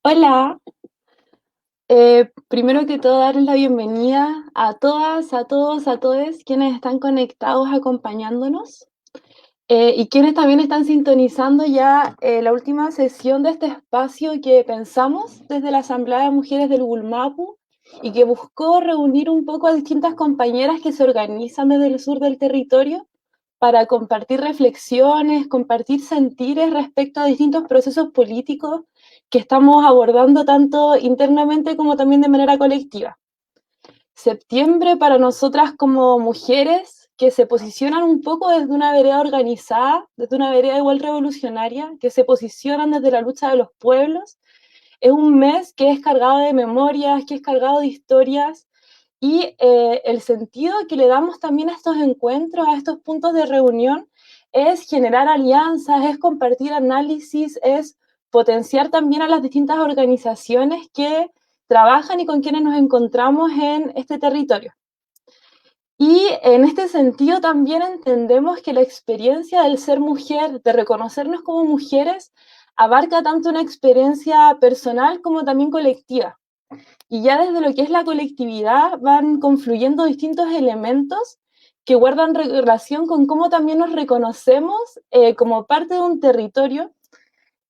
Hola, primero que todo darles la bienvenida a todas, a todos, a todes quienes están conectados acompañándonos y quienes también están sintonizando ya la última sesión de este espacio que pensamos desde la Asamblea de Mujeres del Gulmapu y que buscó reunir un poco a distintas compañeras que se organizan desde el sur del territorio para compartir reflexiones, compartir sentires respecto a distintos procesos políticos que estamos abordando tanto internamente como también de manera colectiva. Septiembre para nosotras como mujeres que se posicionan un poco desde una vereda organizada, desde una vereda igual revolucionaria, que se posicionan desde la lucha de los pueblos, es un mes que es cargado de memorias, que es cargado de historias y el sentido que le damos también a estos encuentros, a estos puntos de reunión, es generar alianzas, es compartir análisis, es potenciar también a las distintas organizaciones que trabajan y con quienes nos encontramos en este territorio. Y en este sentido también entendemos que la experiencia del ser mujer, de reconocernos como mujeres, abarca tanto una experiencia personal como también colectiva. Y ya desde lo que es la colectividad van confluyendo distintos elementos que guardan relación con cómo también nos reconocemos como parte de un territorio,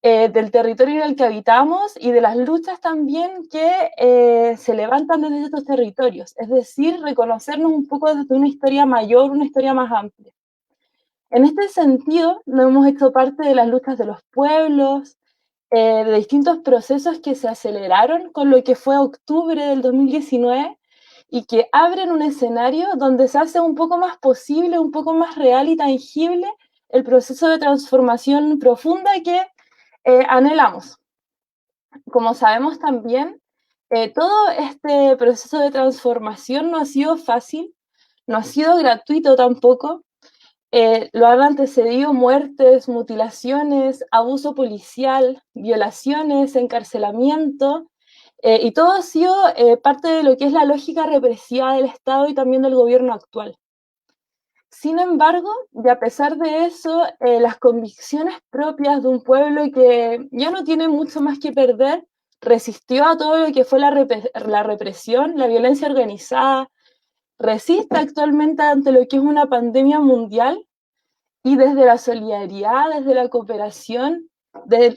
del territorio en el que habitamos y de las luchas también que se levantan desde estos territorios. Es decir, reconocernos un poco desde una historia mayor, una historia más amplia. En este sentido, nos hemos hecho parte de las luchas de los pueblos, de distintos procesos que se aceleraron con lo que fue octubre del 2019 y que abren un escenario donde se hace un poco más posible, un poco más real y tangible el proceso de transformación profunda que anhelamos. Como sabemos también, todo este proceso de transformación no ha sido fácil, no ha sido gratuito tampoco, lo han antecedido muertes, mutilaciones, abuso policial, violaciones, encarcelamiento, y todo ha sido parte de lo que es la lógica represiva del Estado y también del gobierno actual. Sin embargo, y a pesar de eso, las convicciones propias de un pueblo que ya no tiene mucho más que perder, resistió a todo lo que fue la represión, la violencia organizada, resiste actualmente ante lo que es una pandemia mundial y desde la solidaridad, desde la cooperación,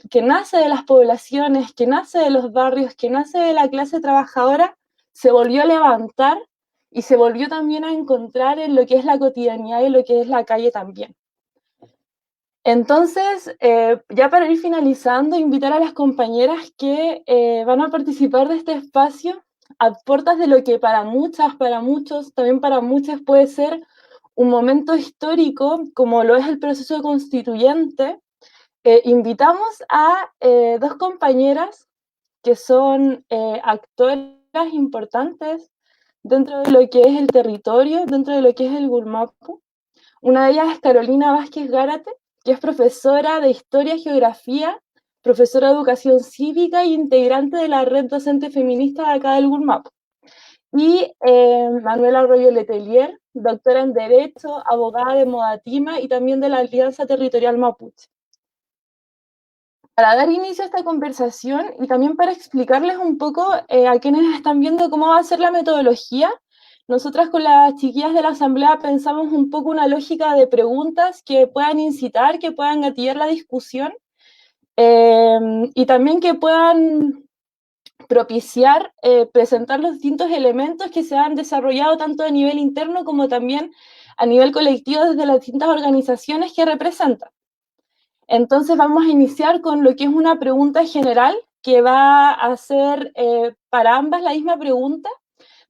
que nace de las poblaciones, que nace de los barrios, que nace de la clase trabajadora, se volvió a levantar y se volvió también a encontrar en lo que es la cotidianidad y lo que es la calle también. Entonces, ya para ir finalizando, invitar a las compañeras que van a participar de este espacio a puertas de lo que para muchas, para muchos, también para muchas puede ser un momento histórico, como lo es el proceso constituyente. Invitamos a dos compañeras que son actoras importantes dentro de lo que es el territorio, dentro de lo que es el Gulmapu. Una de ellas es Carolina Vázquez Gárate, que es profesora de Historia y Geografía, profesora de Educación Cívica e integrante de la red docente feminista de acá del Gulmapu. Y Manuela Arroyo Letelier, doctora en Derecho, abogada de Modatima y también de la Alianza Territorial Mapuche. Para dar inicio a esta conversación y también para explicarles un poco a quienes están viendo cómo va a ser la metodología, nosotras con las chiquillas de la asamblea pensamos un poco una lógica de preguntas que puedan incitar, que puedan gatillar la discusión eh, y también que puedan propiciar presentar los distintos elementos que se han desarrollado tanto a nivel interno como también a nivel colectivo desde las distintas organizaciones que representan. Entonces vamos a iniciar con lo que es una pregunta general que va a ser para ambas la misma pregunta.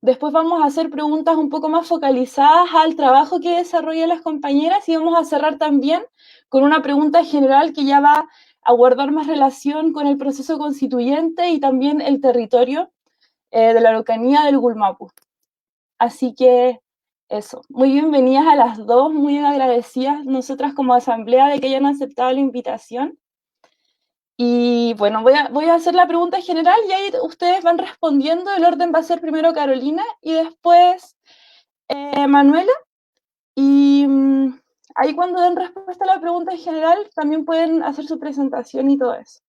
Después vamos a hacer preguntas un poco más focalizadas al trabajo que desarrollan las compañeras y vamos a cerrar también con una pregunta general que ya va a guardar más relación con el proceso constituyente y también el territorio de la Araucanía del Gulmapu. Así que eso, muy bienvenidas a las dos, muy agradecidas nosotras como asamblea de que hayan aceptado la invitación. Y bueno, voy a hacer la pregunta general y ahí ustedes van respondiendo. El orden va a ser primero Carolina y después Manuela. Y ahí cuando den respuesta a la pregunta en general también pueden hacer su presentación y todo eso.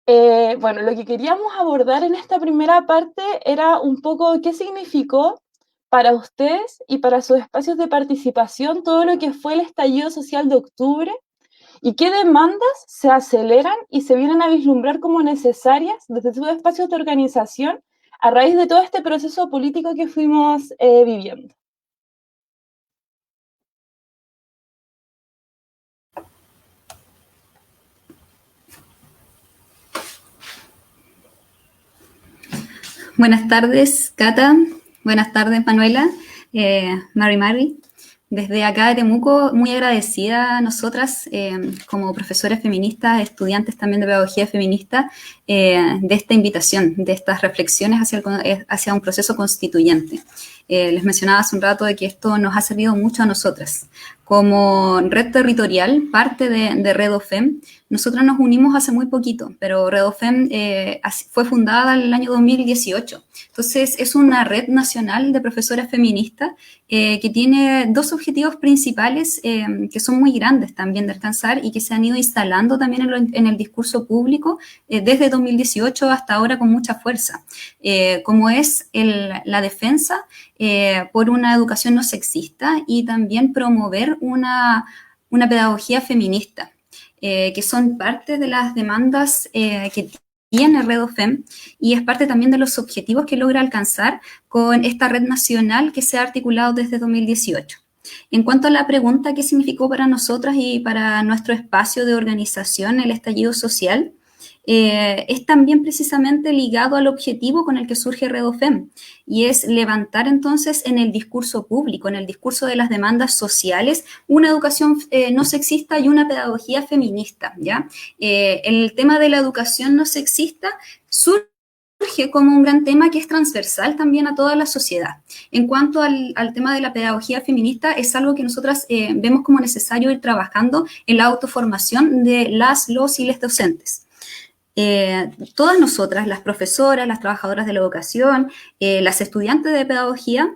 Bueno, lo que queríamos abordar en esta primera parte era un poco qué significó para ustedes y para sus espacios de participación todo lo que fue el estallido social de octubre y qué demandas se aceleran y se vienen a vislumbrar como necesarias desde sus espacios de organización a raíz de todo este proceso político que fuimos viviendo. Buenas tardes, Cata. Buenas tardes, Manuela. Mari. Desde acá de Temuco, muy agradecida a nosotras, como profesoras feministas, estudiantes también de pedagogía feminista, de esta invitación, de estas reflexiones hacia un proceso constituyente. Les mencionaba hace un rato de que esto nos ha servido mucho a nosotras. Como red territorial, parte de REDOFEM, nosotras nos unimos hace muy poquito, pero REDOFEM fue fundada en el año 2018. Entonces, es una red nacional de profesoras feministas que tiene dos objetivos principales que son muy grandes también de alcanzar y que se han ido instalando también en el discurso público desde 2018 hasta ahora con mucha fuerza, como es la defensa por una educación no sexista y también promover una pedagogía feminista, que son parte de las demandas que tiene REDOFEM y es parte también de los objetivos que logra alcanzar con esta red nacional que se ha articulado desde 2018. En cuanto a la pregunta qué significó para nosotras y para nuestro espacio de organización el estallido social, es también precisamente ligado al objetivo con el que surge REDOFEM, y es levantar entonces en el discurso público, en el discurso de las demandas sociales, una educación no sexista y una pedagogía feminista, ¿ya? El tema de la educación no sexista surge como un gran tema que es transversal también a toda la sociedad. En cuanto al tema de la pedagogía feminista, es algo que nosotras vemos como necesario ir trabajando en la autoformación de los y les docentes. Todas nosotras, las profesoras, las trabajadoras de la educación, las estudiantes de pedagogía,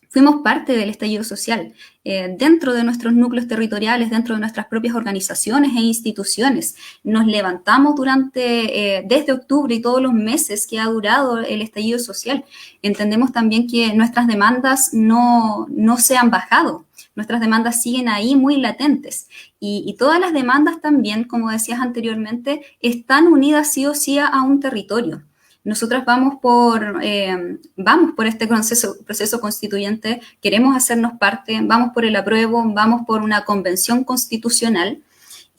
fuimos parte del estallido social, dentro de nuestros núcleos territoriales, dentro de nuestras propias organizaciones e instituciones. Nos levantamos desde octubre y todos los meses que ha durado el estallido social. Entendemos también que nuestras demandas no se han bajado. Nuestras demandas siguen ahí muy latentes y todas las demandas también, como decías anteriormente, están unidas sí o sí a un territorio. Nosotras vamos por este proceso constituyente, queremos hacernos parte, vamos por el apruebo, vamos por una convención constitucional.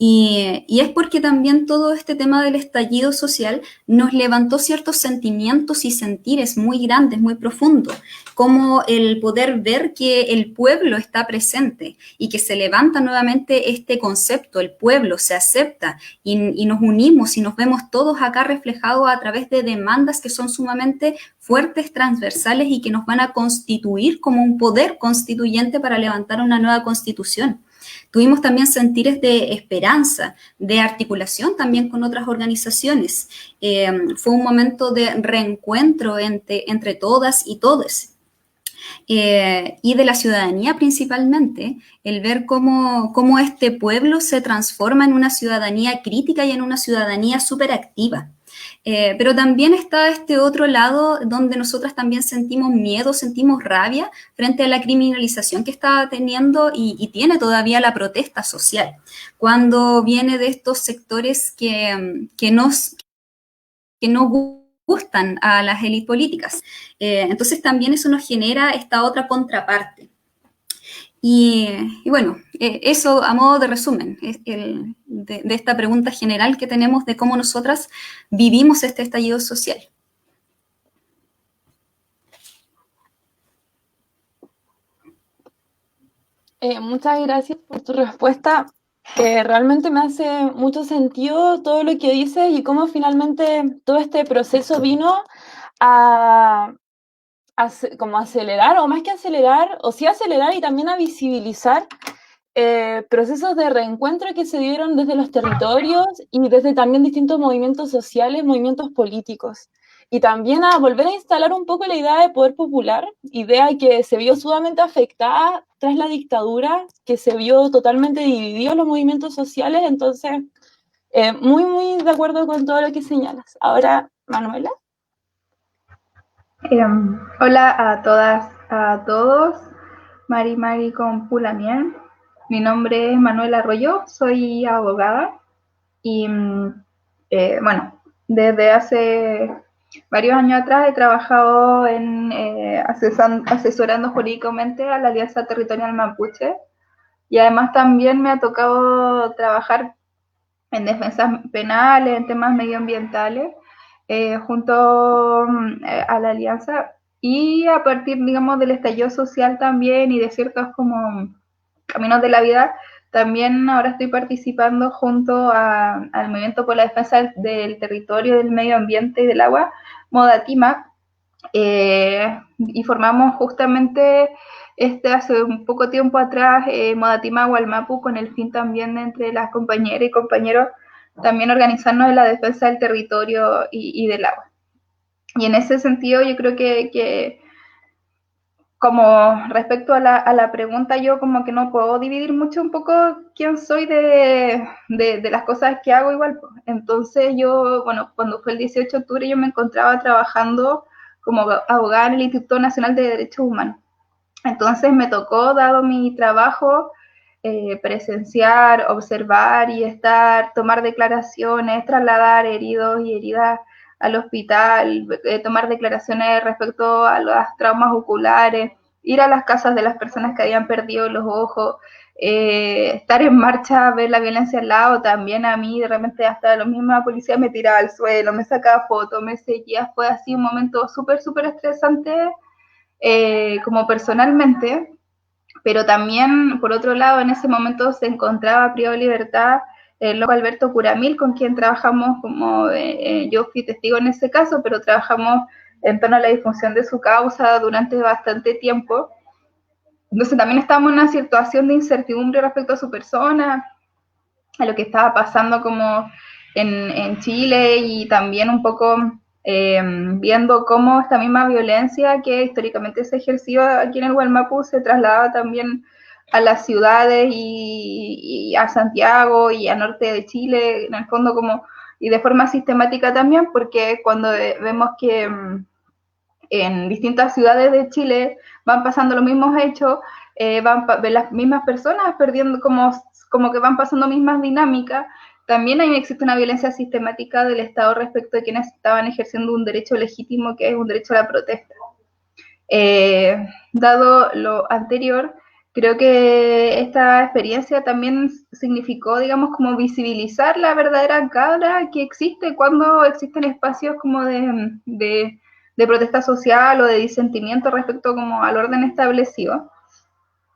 Y es porque también todo este tema del estallido social nos levantó ciertos sentimientos y sentires muy grandes, muy profundos, como el poder ver que el pueblo está presente y que se levanta nuevamente este concepto, el pueblo se acepta y nos unimos y nos vemos todos acá reflejados a través de demandas que son sumamente fuertes, transversales y que nos van a constituir como un poder constituyente para levantar una nueva constitución. Tuvimos también sentires de esperanza, de articulación también con otras organizaciones. Fue un momento de reencuentro entre todas y todos. Y de la ciudadanía principalmente, el ver cómo este pueblo se transforma en una ciudadanía crítica y en una ciudadanía súper activa. Pero también está este otro lado donde nosotras también sentimos miedo, sentimos rabia frente a la criminalización que está teniendo y tiene todavía la protesta social, cuando viene de estos sectores que no gustan a las élites políticas. Entonces también eso nos genera esta otra contraparte. Y bueno, eso a modo de resumen de esta pregunta general que tenemos de cómo nosotras vivimos este estallido social. Muchas gracias por tu respuesta. Realmente me hace mucho sentido todo lo que dices y cómo finalmente todo este proceso vino a como acelerar, o más que acelerar, o sí acelerar y también a visibilizar procesos de reencuentro que se dieron desde los territorios y desde también distintos movimientos sociales, movimientos políticos. Y también a volver a instalar un poco la idea de poder popular, idea que se vio sumamente afectada tras la dictadura, que se vio totalmente dividido los movimientos sociales. Entonces, Muy, muy de acuerdo con todo lo que señalas. Ahora, Manuela. Hola a todas, a todos. Mari con Pulamien. Mi nombre es Manuela Arroyo, soy abogada y bueno, desde hace varios años atrás he trabajado en asesorando jurídicamente a la Alianza Territorial Mapuche y además también me ha tocado trabajar en defensas penales, en temas medioambientales, junto a la alianza y a partir, digamos, del estallido social también y de ciertos como caminos de la vida, también ahora estoy participando junto al Movimiento por la Defensa del Territorio, del Medio Ambiente y del Agua, Modatima, y formamos justamente hace un poco tiempo atrás Modatima Gualmapu con el fin también de entre las compañeras y compañeros también organizarnos en la defensa del territorio y del agua. Y en ese sentido yo creo que como respecto a la pregunta, yo como que no puedo dividir mucho un poco quién soy de las cosas que hago igual. Entonces yo, bueno, cuando fue el 18 de octubre yo me encontraba trabajando como abogada en el Instituto Nacional de Derechos Humanos. Entonces me tocó, dado mi trabajo, presenciar, observar y tomar declaraciones, trasladar heridos y heridas al hospital, tomar declaraciones respecto a los traumas oculares, ir a las casas de las personas que habían perdido los ojos, estar en marcha, ver la violencia al lado, también a mí de repente hasta la misma policía me tiraba al suelo, me sacaba fotos, me seguía, fue así un momento súper, súper estresante como personalmente, pero también, por otro lado, en ese momento se encontraba privado de libertad el loco Alberto Curamil, con quien trabajamos yo fui testigo en ese caso, pero trabajamos en torno a la difusión de su causa durante bastante tiempo. Entonces también estábamos en una situación de incertidumbre respecto a su persona, a lo que estaba pasando como en Chile y también un poco viendo cómo esta misma violencia que históricamente se ejerció aquí en el Gualmapu se trasladaba también a las ciudades y a Santiago y a norte de Chile, en el fondo como, y de forma sistemática también, porque cuando vemos que en distintas ciudades de Chile van pasando los mismos hechos, las mismas personas perdiendo como que van pasando mismas dinámicas, también ahí existe una violencia sistemática del Estado respecto de quienes estaban ejerciendo un derecho legítimo que es un derecho a la protesta. Dado lo anterior, creo que esta experiencia también significó, digamos, como visibilizar la verdadera cara que existe cuando existen espacios como de protesta social o de disentimiento respecto como al orden establecido.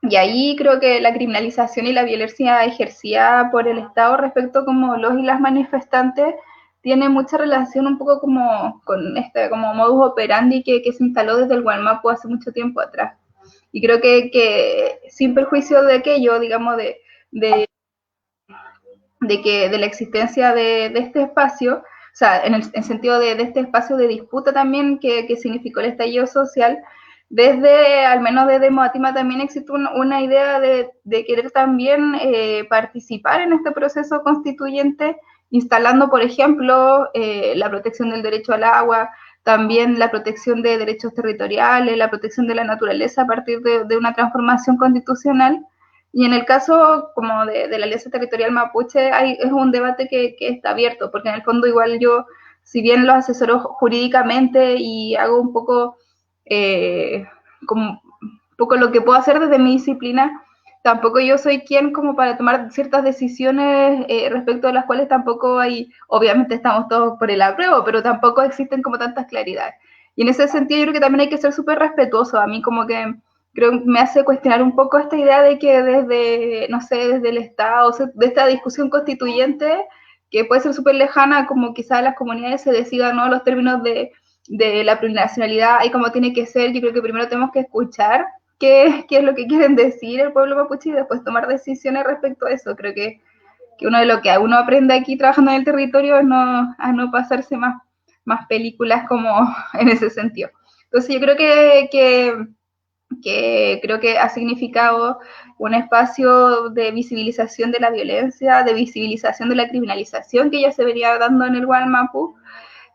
Y ahí creo que la criminalización y la violencia ejercida por el Estado respecto como los y las manifestantes tiene mucha relación un poco como con este como modus operandi que se instaló desde el Gualmapu hace mucho tiempo atrás. Y creo que sin perjuicio de aquello, digamos, de la existencia de este espacio, o sea, en el sentido de este espacio de disputa también que significó el estallido social, al menos desde Modatima también existe una idea de querer también participar en este proceso constituyente, instalando, por ejemplo, la protección del derecho al agua, también la protección de derechos territoriales, la protección de la naturaleza a partir de una transformación constitucional. Y en el caso como de la Alianza Territorial Mapuche es un debate que está abierto, porque en el fondo igual yo, si bien lo asesoro jurídicamente y hago un poco como un poco lo que puedo hacer desde mi disciplina, tampoco yo soy quien como para tomar ciertas decisiones respecto a las cuales tampoco hay, obviamente estamos todos por el apruebo, pero tampoco existen como tantas claridades. Y en ese sentido yo creo que también hay que ser súper respetuoso. A mí como que creo que me hace cuestionar un poco esta idea de que desde, no sé, desde el Estado, de esta discusión constituyente, que puede ser súper lejana, como quizás las comunidades se decidan, ¿no?, los términos de la plurinacionalidad y cómo tiene que ser. Yo creo que primero tenemos que escuchar qué es lo que quieren decir el pueblo mapuche y después tomar decisiones respecto a eso. Creo que uno de lo que uno aprende aquí trabajando en el territorio es a no pasarse más películas como en ese sentido. Entonces yo creo que que creo que ha significado un espacio de visibilización de la violencia, de visibilización de la criminalización que ya se venía dando en el Gualmapu,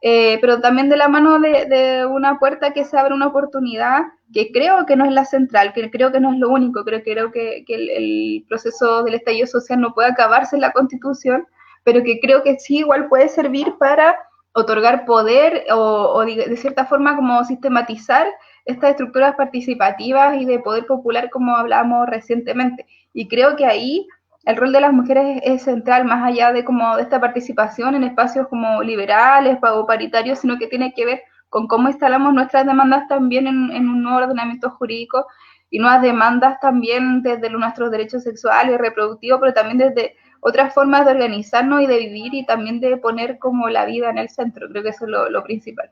pero también de la mano de una puerta que se abre una oportunidad que creo que no es la central, que creo que no es lo único, creo que el proceso del estallido social no puede acabarse en la Constitución, pero que creo que sí igual puede servir para otorgar poder o de cierta forma como sistematizar estas estructuras participativas y de poder popular como hablábamos recientemente. Y creo que ahí el rol de las mujeres es central, más allá de como de esta participación en espacios como liberales o paritarios, sino que tiene que ver con cómo instalamos nuestras demandas también en un nuevo ordenamiento jurídico y nuevas demandas también desde nuestros derechos sexuales y reproductivos, pero también desde otras formas de organizarnos y de vivir y también de poner como la vida en el centro. Creo que eso es lo principal.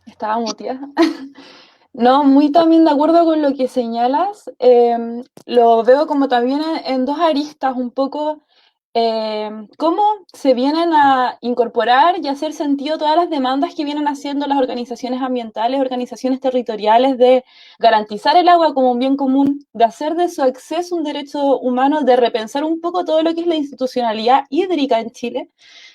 Estaba muteada. No, muy también de acuerdo con lo que señalas. Lo veo como también en dos aristas, un poco cómo se vienen a incorporar y hacer sentido todas las demandas que vienen haciendo las organizaciones ambientales, organizaciones territoriales, de garantizar el agua como un bien común, de hacer de su acceso un derecho humano, de repensar un poco todo lo que es la institucionalidad hídrica en Chile,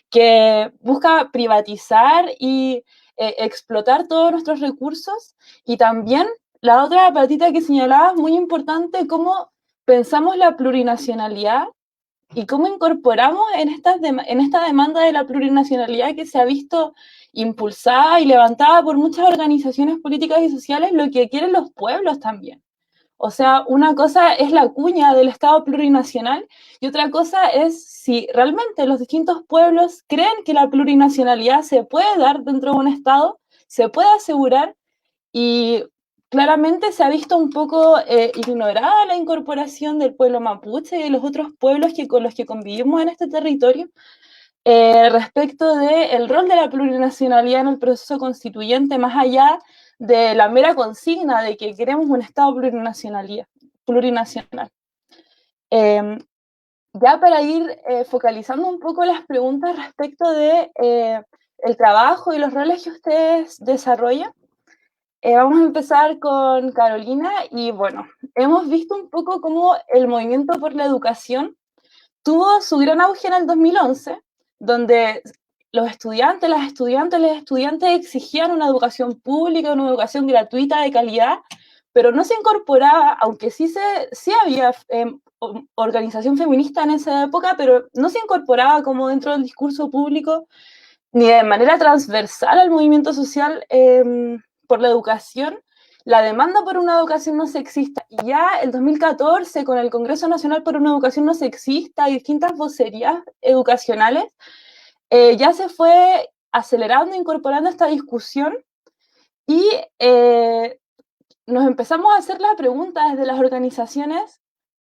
que busca privatizar y explotar todos nuestros recursos. Y también la otra patita que señalabas, muy importante, cómo pensamos la plurinacionalidad y cómo incorporamos en esta demanda de la plurinacionalidad que se ha visto impulsada y levantada por muchas organizaciones políticas y sociales, lo que quieren los pueblos también. O sea, una cosa es la cuña del Estado plurinacional y otra cosa es si realmente los distintos pueblos creen que la plurinacionalidad se puede dar dentro de un Estado, se puede asegurar, y claramente se ha visto un poco ignorada la incorporación del pueblo mapuche y de los otros pueblos con los que convivimos en este territorio respecto del rol de la plurinacionalidad en el proceso constituyente, más allá de la mera consigna de que queremos un Estado plurinacional. Ya para ir focalizando un poco las preguntas respecto de el trabajo y los roles que ustedes desarrollan, vamos a empezar con Carolina y bueno, hemos visto un poco cómo el movimiento por la educación tuvo su gran auge en el 2011, donde los estudiantes, las estudiantes, los estudiantes exigían una educación pública, una educación gratuita de calidad, pero no se incorporaba, aunque sí había organización feminista en esa época, pero no se incorporaba como dentro del discurso público ni de manera transversal al movimiento social por la educación, la demanda por una educación no sexista. Y ya el 2014, con el Congreso Nacional por una Educación No Sexista y distintas vocerías educacionales, ya se fue acelerando, incorporando esta discusión y nos empezamos a hacer la pregunta desde las organizaciones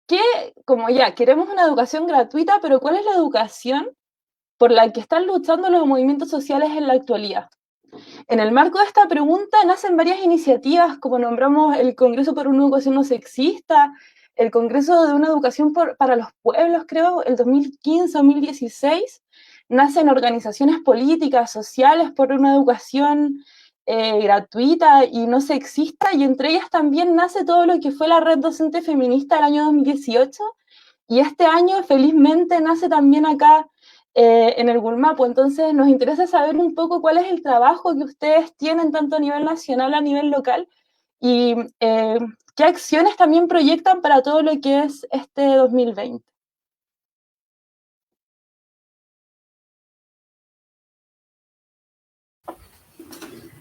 que, como ya, queremos una educación gratuita, pero ¿cuál es la educación por la que están luchando los movimientos sociales en la actualidad? En el marco de esta pregunta nacen varias iniciativas, como nombramos el Congreso por una Educación No Sexista, el Congreso de una Educación para los Pueblos, creo, el 2015-2016. Nacen organizaciones políticas, sociales por una educación gratuita y no sexista, y entre ellas también nace todo lo que fue la Red Docente Feminista del año 2018, y este año felizmente nace también acá en el Gulmapu. Entonces nos interesa saber un poco cuál es el trabajo que ustedes tienen tanto a nivel nacional, a nivel local, y qué acciones también proyectan para todo lo que es este 2020.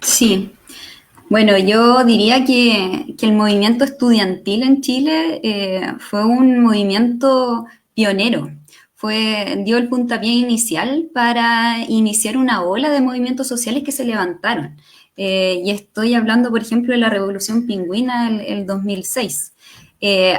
Sí, bueno, yo diría que el movimiento estudiantil en Chile fue un movimiento pionero. Dio el puntapié inicial para iniciar una ola de movimientos sociales que se levantaron. Y estoy hablando, por ejemplo, de la Revolución Pingüina el 2006.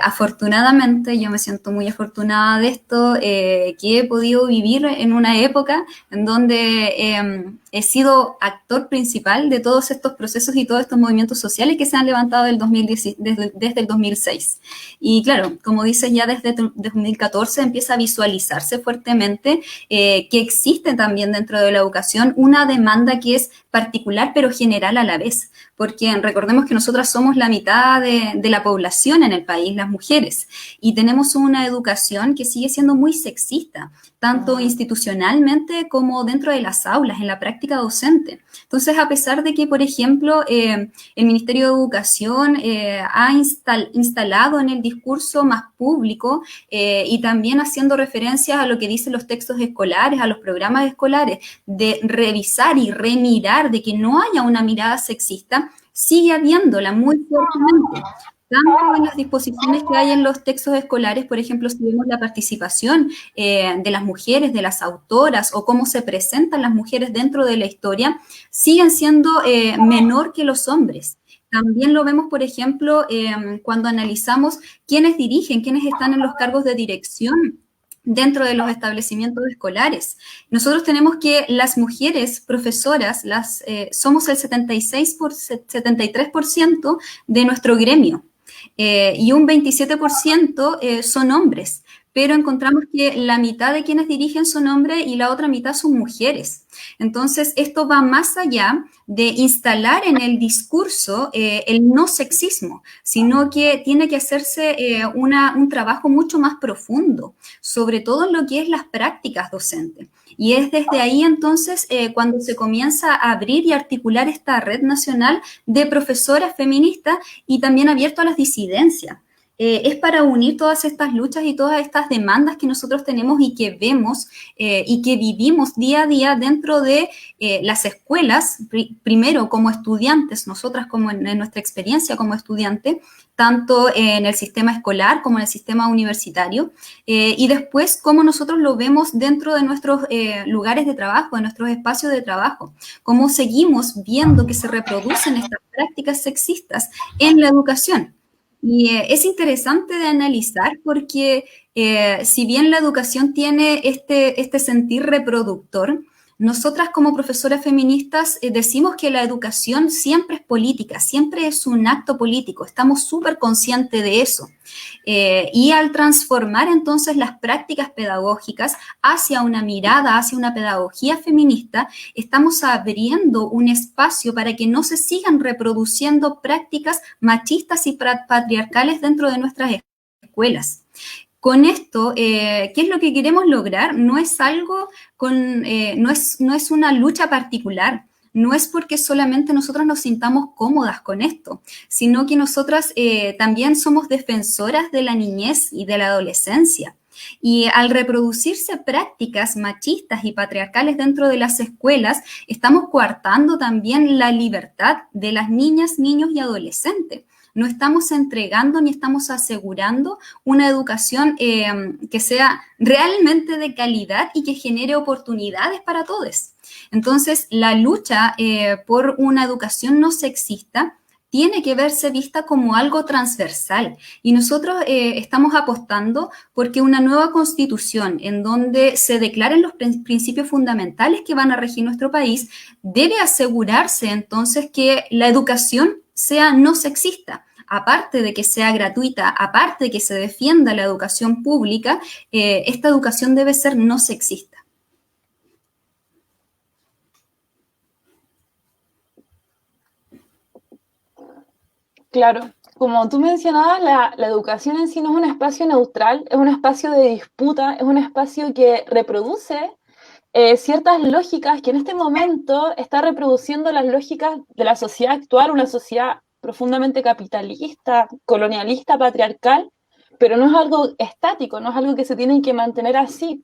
Afortunadamente, yo me siento muy afortunada de esto, que he podido vivir en una época en donde he sido actor principal de todos estos procesos y todos estos movimientos sociales que se han levantado desde el 2006. Y claro, como dices, ya desde 2014 empieza a visualizarse fuertemente que existe también dentro de la educación una demanda que es particular pero general a la vez, porque recordemos que nosotras somos la mitad de la población en el país, las mujeres, y tenemos una educación que sigue siendo muy sexista, tanto institucionalmente como dentro de las aulas, en la práctica docente. Entonces, a pesar de que, por ejemplo, el Ministerio de Educación ha instalado en el discurso más público y también haciendo referencias a lo que dicen los textos escolares, a los programas escolares, de revisar y remirar, de que no haya una mirada sexista, sigue habiéndola muy fuertemente. Tanto en las disposiciones que hay en los textos escolares, por ejemplo, si vemos la participación de las mujeres, de las autoras, o cómo se presentan las mujeres dentro de la historia, siguen siendo menor que los hombres. También lo vemos, por ejemplo, cuando analizamos quiénes dirigen, quiénes están en los cargos de dirección dentro de los establecimientos escolares. Nosotros tenemos que las mujeres profesoras somos el 73% de nuestro gremio. Y un 27% son hombres, pero encontramos que la mitad de quienes dirigen son hombres y la otra mitad son mujeres. Entonces, esto va más allá de instalar en el discurso el no sexismo, sino que tiene que hacerse un trabajo mucho más profundo, sobre todo en lo que es las prácticas docentes. Y es desde ahí entonces cuando se comienza a abrir y articular esta red nacional de profesoras feministas y también abierto a las disidencias. Es para unir todas estas luchas y todas estas demandas que nosotros tenemos y que vemos y que vivimos día a día dentro de las escuelas, primero como estudiantes, nosotras como en nuestra experiencia como estudiante, tanto en el sistema escolar como en el sistema universitario, y después cómo nosotros lo vemos dentro de nuestros lugares de trabajo, de nuestros espacios de trabajo, cómo seguimos viendo que se reproducen estas prácticas sexistas en la educación. Y es interesante de analizar porque si bien la educación tiene este sentir reproductor, nosotras como profesoras feministas decimos que la educación siempre es política, siempre es un acto político, estamos súper conscientes de eso. Y al transformar entonces las prácticas pedagógicas hacia una mirada, hacia una pedagogía feminista, estamos abriendo un espacio para que no se sigan reproduciendo prácticas machistas y patriarcales dentro de nuestras escuelas. Con esto, ¿qué es lo que queremos lograr? No es algo no es una lucha particular, no es porque solamente nosotras nos sintamos cómodas con esto, sino que nosotras también somos defensoras de la niñez y de la adolescencia. Y al reproducirse prácticas machistas y patriarcales dentro de las escuelas, estamos coartando también la libertad de las niñas, niños y adolescentes. No estamos entregando ni estamos asegurando una educación que sea realmente de calidad y que genere oportunidades para todos. Entonces, la lucha por una educación no sexista tiene que verse vista como algo transversal. Y nosotros estamos apostando porque una nueva constitución en donde se declaren los principios fundamentales que van a regir nuestro país debe asegurarse entonces que la educación sea no sexista. Aparte de que sea gratuita, aparte de que se defienda la educación pública, esta educación debe ser no sexista. Claro, como tú mencionabas, la educación en sí no es un espacio neutral, es un espacio de disputa, es un espacio que reproduce ciertas lógicas que en este momento está reproduciendo las lógicas de la sociedad actual, una sociedad profundamente capitalista, colonialista, patriarcal, pero no es algo estático, no es algo que se tiene que mantener así.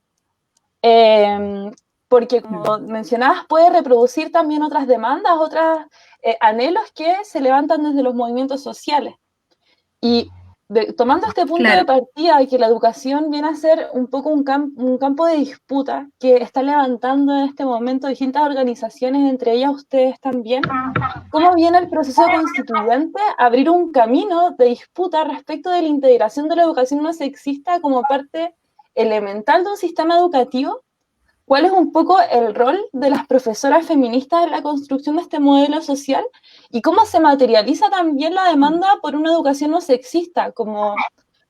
Porque, como mencionabas, puede reproducir también otras demandas, otros anhelos que se levantan desde los movimientos sociales. Y tomando este punto de partida, que la educación viene a ser un poco un campo de disputa que está levantando en este momento distintas organizaciones, entre ellas ustedes también, ¿cómo viene el proceso constituyente a abrir un camino de disputa respecto de la integración de la educación no sexista como parte elemental de un sistema educativo, cuál es un poco el rol de las profesoras feministas en la construcción de este modelo social y cómo se materializa también la demanda por una educación no sexista, como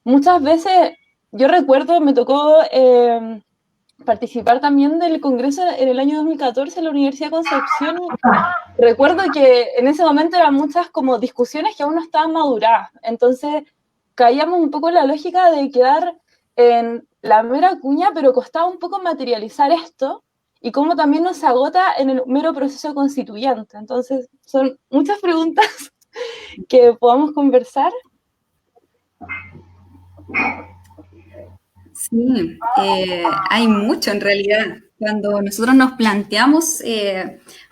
muchas veces, yo recuerdo, me tocó participar también del Congreso en el año 2014 en la Universidad de Concepción. Recuerdo que en ese momento eran muchas como discusiones que aún no estaban maduradas, entonces caíamos un poco en la lógica de quedar en la mera cuña, pero costaba un poco materializar esto y cómo también nos agota en el mero proceso constituyente. Entonces, son muchas preguntas que podamos conversar. Sí, hay mucho en realidad. Cuando nosotros nos planteamos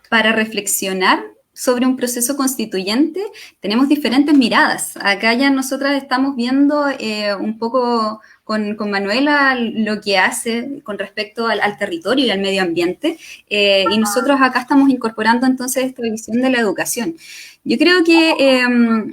para reflexionar sobre un proceso constituyente, tenemos diferentes miradas. Acá ya nosotras estamos viendo un poco con Manuela lo que hace con respecto al territorio y al medio ambiente, y nosotros acá estamos incorporando entonces esta visión de la educación. Yo creo que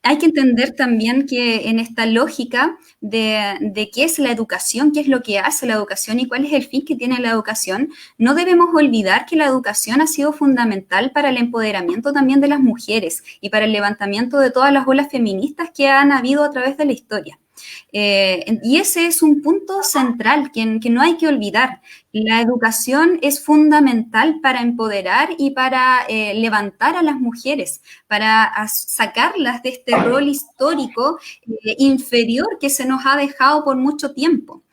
hay que entender también que en esta lógica de qué es la educación, qué es lo que hace la educación y cuál es el fin que tiene la educación, no debemos olvidar que la educación ha sido fundamental para el empoderamiento también de las mujeres y para el levantamiento de todas las olas feministas que han habido a través de la historia. Y ese es un punto central que no hay que olvidar. La educación es fundamental para empoderar y para levantar a las mujeres, para sacarlas de este rol histórico inferior que se nos ha dejado por mucho tiempo.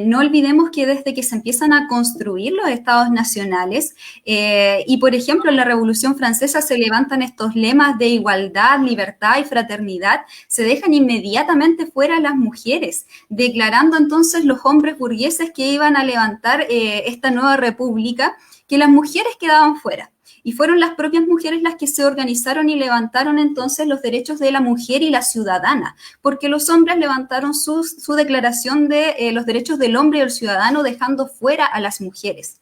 No olvidemos que desde que se empiezan a construir los estados nacionales y, por ejemplo, en la Revolución Francesa se levantan estos lemas de igualdad, libertad y fraternidad, se dejan inmediatamente fuera a las mujeres, declarando entonces los hombres burgueses que iban a levantar esta nueva república, que las mujeres quedaban fuera. Y fueron las propias mujeres las que se organizaron y levantaron entonces los derechos de la mujer y la ciudadana, porque los hombres levantaron su declaración de los derechos del hombre y el ciudadano, dejando fuera a las mujeres.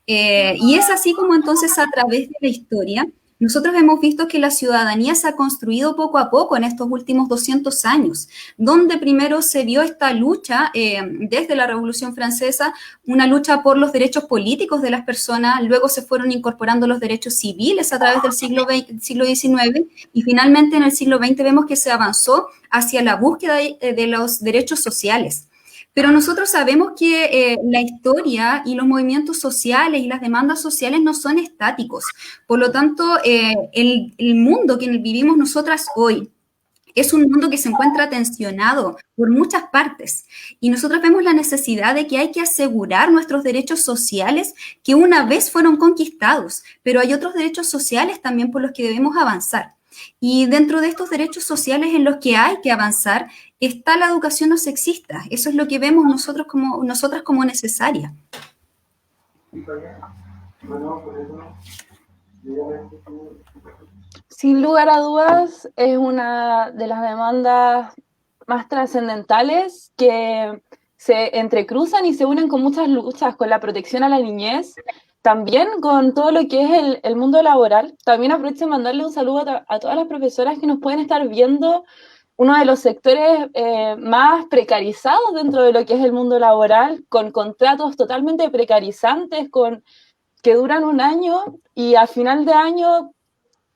Y es así como entonces a través de la historia nosotros hemos visto que la ciudadanía se ha construido poco a poco en estos últimos 200 años, donde primero se vio esta lucha desde la Revolución Francesa, una lucha por los derechos políticos de las personas, luego se fueron incorporando los derechos civiles a través del siglo XIX y finalmente en el siglo XX vemos que se avanzó hacia la búsqueda de los derechos sociales. Pero nosotros sabemos que la historia y los movimientos sociales y las demandas sociales no son estáticos. Por lo tanto, el mundo que vivimos nosotras hoy es un mundo que se encuentra tensionado por muchas partes. Y nosotros vemos la necesidad de que hay que asegurar nuestros derechos sociales que una vez fueron conquistados, pero hay otros derechos sociales también por los que debemos avanzar. Y dentro de estos derechos sociales en los que hay que avanzar está la educación no sexista. Eso es lo que vemos nosotras como necesaria. Sin lugar a dudas, es una de las demandas más trascendentales que se entrecruzan y se unen con muchas luchas, con la protección a la niñez, también con todo lo que es el mundo laboral. También aprovecho de mandarle un saludo a todas las profesoras que nos pueden estar viendo, uno de los sectores más precarizados dentro de lo que es el mundo laboral, con contratos totalmente precarizantes, que duran un año y a final de año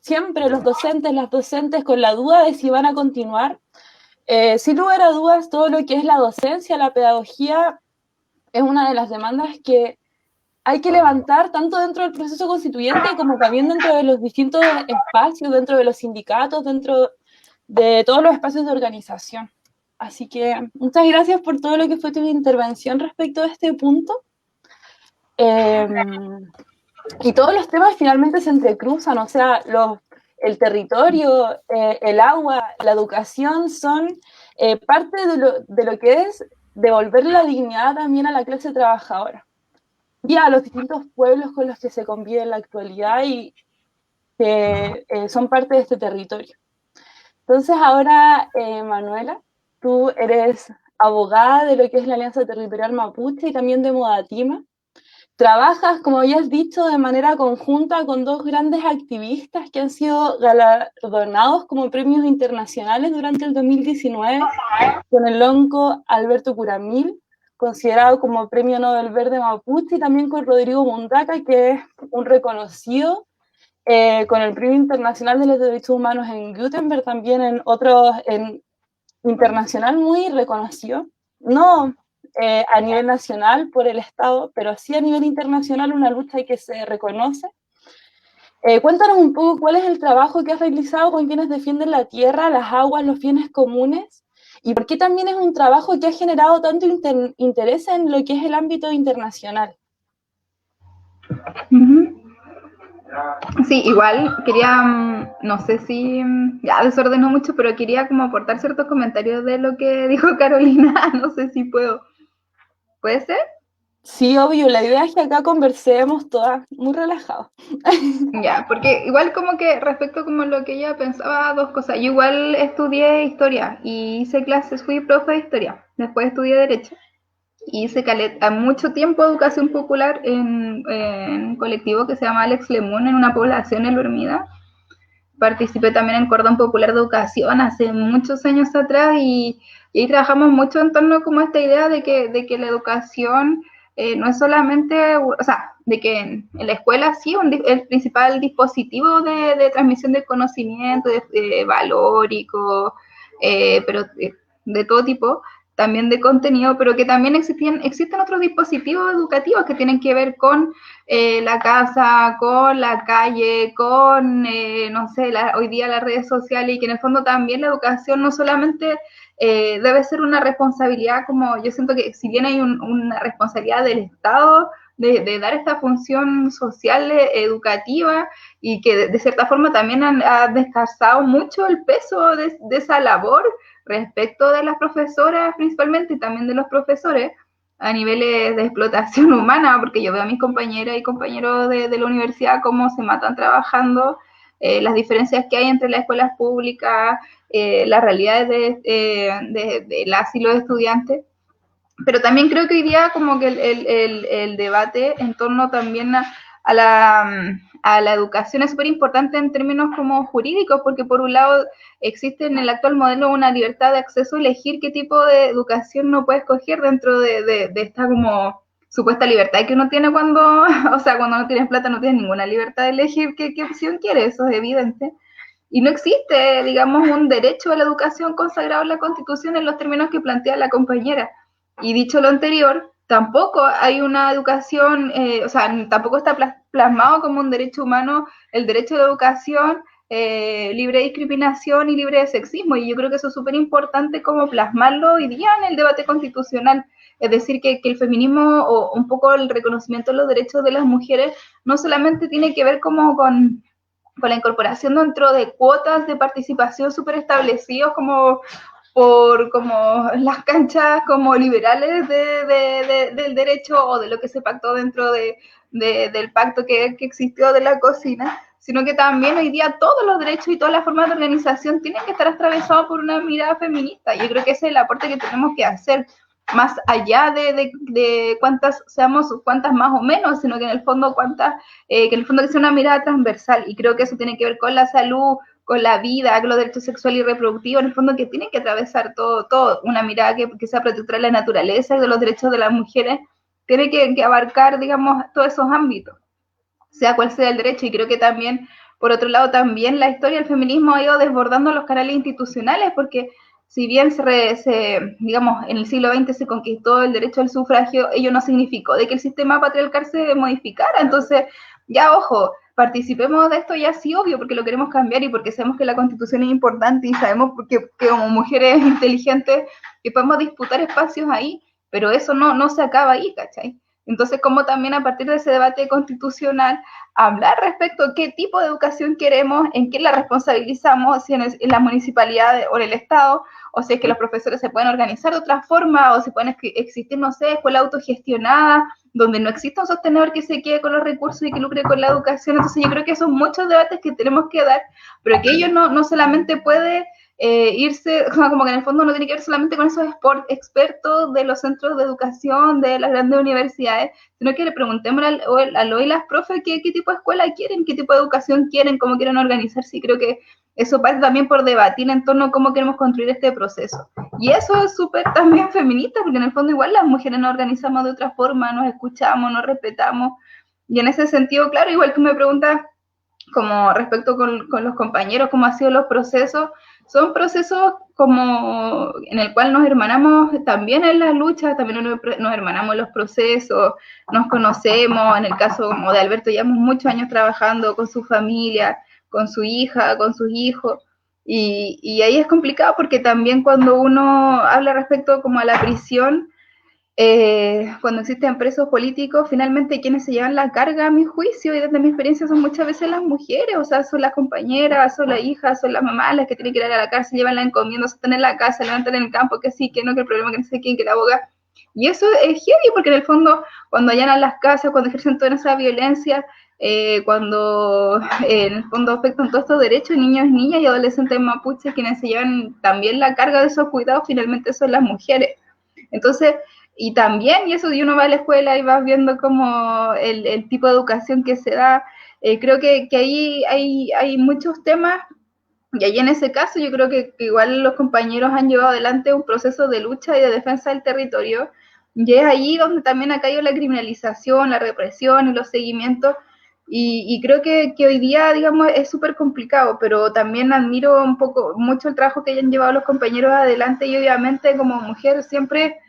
siempre los docentes, las docentes con la duda de si van a continuar. Sin lugar a dudas, todo lo que es la docencia, la pedagogía, es una de las demandas que hay que levantar tanto dentro del proceso constituyente como también dentro de los distintos espacios, dentro de los sindicatos, dentro de todos los espacios de organización. Así que muchas gracias por todo lo que fue tu intervención respecto a este punto. Y todos los temas finalmente se entrecruzan, o sea, el territorio, el agua, la educación son parte de lo que es devolver la dignidad también a la clase trabajadora y a los distintos pueblos con los que se convive en la actualidad y que son parte de este territorio. Entonces ahora, Manuela, tú eres abogada de lo que es la Alianza Territorial Mapuche y también de Modatima. Trabajas, como habías dicho, de manera conjunta con dos grandes activistas que han sido galardonados como premios internacionales durante el 2019, con el lonco Alberto Curamil considerado como Premio Nobel Verde Mapuche, y también con Rodrigo Mundaca, que es un reconocido con el Premio Internacional de los Derechos Humanos en Gutenberg, también en otros, internacional muy reconocido, no a nivel nacional por el Estado, pero sí a nivel internacional, una lucha que se reconoce. Cuéntanos un poco cuál es el trabajo que has realizado con quienes defienden la tierra, las aguas, los bienes comunes, y por qué también es un trabajo que ha generado tanto interés en lo que es el ámbito internacional. Sí, igual quería, no sé si ya desordenó mucho, pero quería como aportar ciertos comentarios de lo que dijo Carolina, no sé si puedo. ¿Puede ser? Sí, obvio, la idea es que acá conversemos todas muy relajados. Ya, porque igual como que respecto como lo que ella pensaba, dos cosas. Yo igual estudié historia y hice clases, fui profe de historia, después estudié derecho y hice a mucho tiempo educación popular en un colectivo que se llama Alex Lemun en una población en La Hermida. Participé también en Cordón Popular de Educación hace muchos años atrás y ahí trabajamos mucho en torno como a esta idea de que la educación no es solamente, o sea, de que en la escuela sí el principal dispositivo de transmisión del conocimiento, valórico, pero de todo tipo, también de contenido, pero que también existen otros dispositivos educativos que tienen que ver con la casa, con la calle, con, no sé, hoy día las redes sociales, y que en el fondo también la educación no solamente debe ser una responsabilidad, como yo siento que si bien hay una responsabilidad del Estado de dar esta función social educativa, y que de cierta forma también ha descansado mucho el peso de esa labor respecto de las profesoras principalmente y también de los profesores a niveles de explotación humana, porque yo veo a mis compañeras y compañeros de la universidad cómo se matan trabajando, las diferencias que hay entre las escuelas públicas, las realidades de las y los estudiantes. Pero también creo que hoy día como que el debate en torno también a la educación es súper importante en términos como jurídicos, porque por un lado existe en el actual modelo una libertad de acceso a elegir qué tipo de educación uno puede escoger dentro de esta como supuesta libertad que uno tiene cuando, o sea, cuando no tienes plata no tienes ninguna libertad de elegir qué opción quieres, eso es evidente. Y no existe, digamos, un derecho a la educación consagrado en la Constitución en los términos que plantea la compañera. Y dicho lo anterior, tampoco hay una educación, o sea, tampoco está plasmado como un derecho humano el derecho a la educación libre de discriminación y libre de sexismo. Y yo creo que eso es súper importante como plasmarlo hoy día en el debate constitucional. Es decir, que el feminismo o un poco el reconocimiento de los derechos de las mujeres no solamente tiene que ver como con la incorporación dentro de cuotas de participación súper establecidos como por como las canchas como liberales del derecho o de lo que se pactó dentro del pacto que existió de la cocina, sino que también hoy día todos los derechos y todas las formas de organización tienen que estar atravesados por una mirada feminista. Yo creo que ese es el aporte que tenemos que hacer, más allá de cuántas seamos, cuántas más o menos, sino que en el fondo que en el fondo que sea una mirada transversal, y creo que eso tiene que ver con la salud, con la vida, con los derechos sexuales y reproductivos, en el fondo que tiene que atravesar todo, una mirada que sea protectora de la naturaleza y de los derechos de las mujeres, tiene que abarcar, digamos, todos esos ámbitos, sea cual sea el derecho. Y creo que también, por otro lado, también la historia del feminismo ha ido desbordando los canales institucionales, porque si bien digamos, en el siglo XX se conquistó el derecho al sufragio, ello no significó de que el sistema patriarcal se modificara. Entonces, ya, ojo, participemos de esto ya sí, obvio, porque lo queremos cambiar y porque sabemos que la Constitución es importante y sabemos que como mujeres inteligentes que podemos disputar espacios ahí, pero eso no se acaba ahí, ¿cachai? Entonces, como también a partir de ese debate constitucional, hablar respecto a qué tipo de educación queremos, en qué la responsabilizamos, si en las municipalidades o en el Estado, o si es que los profesores se pueden organizar de otra forma, o si pueden existir, no sé, escuelas autogestionadas, donde no exista un sostenedor que se quede con los recursos y que lucre con la educación. Entonces yo creo que son muchos debates que tenemos que dar, pero que ello no solamente puede irse, como que en el fondo no tiene que ver solamente con esos expertos de los centros de educación, de las grandes universidades, sino que le preguntemos a lo y las profes qué tipo de escuela quieren, qué tipo de educación quieren, cómo quieren organizarse, y creo que eso pasa también por debatir en torno a cómo queremos construir este proceso. Y eso es súper también feminista, porque en el fondo igual las mujeres nos organizamos de otra forma, nos escuchamos, nos respetamos, y en ese sentido, claro, igual tú me preguntas como respecto con los compañeros, cómo han sido los procesos, son procesos como en el cual nos hermanamos también en las luchas, también nos hermanamos en los procesos, nos conocemos, en el caso como de Alberto, llevamos muchos años trabajando con su familia, con su hija, con sus hijos, y ahí es complicado porque también cuando uno habla respecto como a la prisión, cuando existen presos políticos, finalmente quienes se llevan la carga, a mi juicio y desde mi experiencia, son muchas veces las mujeres, o sea, son las compañeras, son las hijas, son las mamás las que tienen que ir a la cárcel, llevan la encomienda, están en la casa, levantan en el campo, que sí, que no, que el problema, que no sé quién, que la aboga. Y eso es heavy, porque en el fondo, cuando allanan las casas, cuando ejercen toda esa violencia, cuando en el fondo afectan todos estos derechos, niños, niñas y adolescentes mapuches, quienes se llevan también la carga de esos cuidados, finalmente son las mujeres. Entonces, y también, y eso de uno va a la escuela y vas viendo como el tipo de educación que se da, creo que ahí hay muchos temas, y ahí en ese caso yo creo que igual los compañeros han llevado adelante un proceso de lucha y de defensa del territorio, y es ahí donde también ha caído la criminalización, la represión y los seguimientos, y creo que hoy día, digamos, es súper complicado, pero también admiro un poco, mucho el trabajo que hayan llevado los compañeros adelante, y obviamente como mujer siempre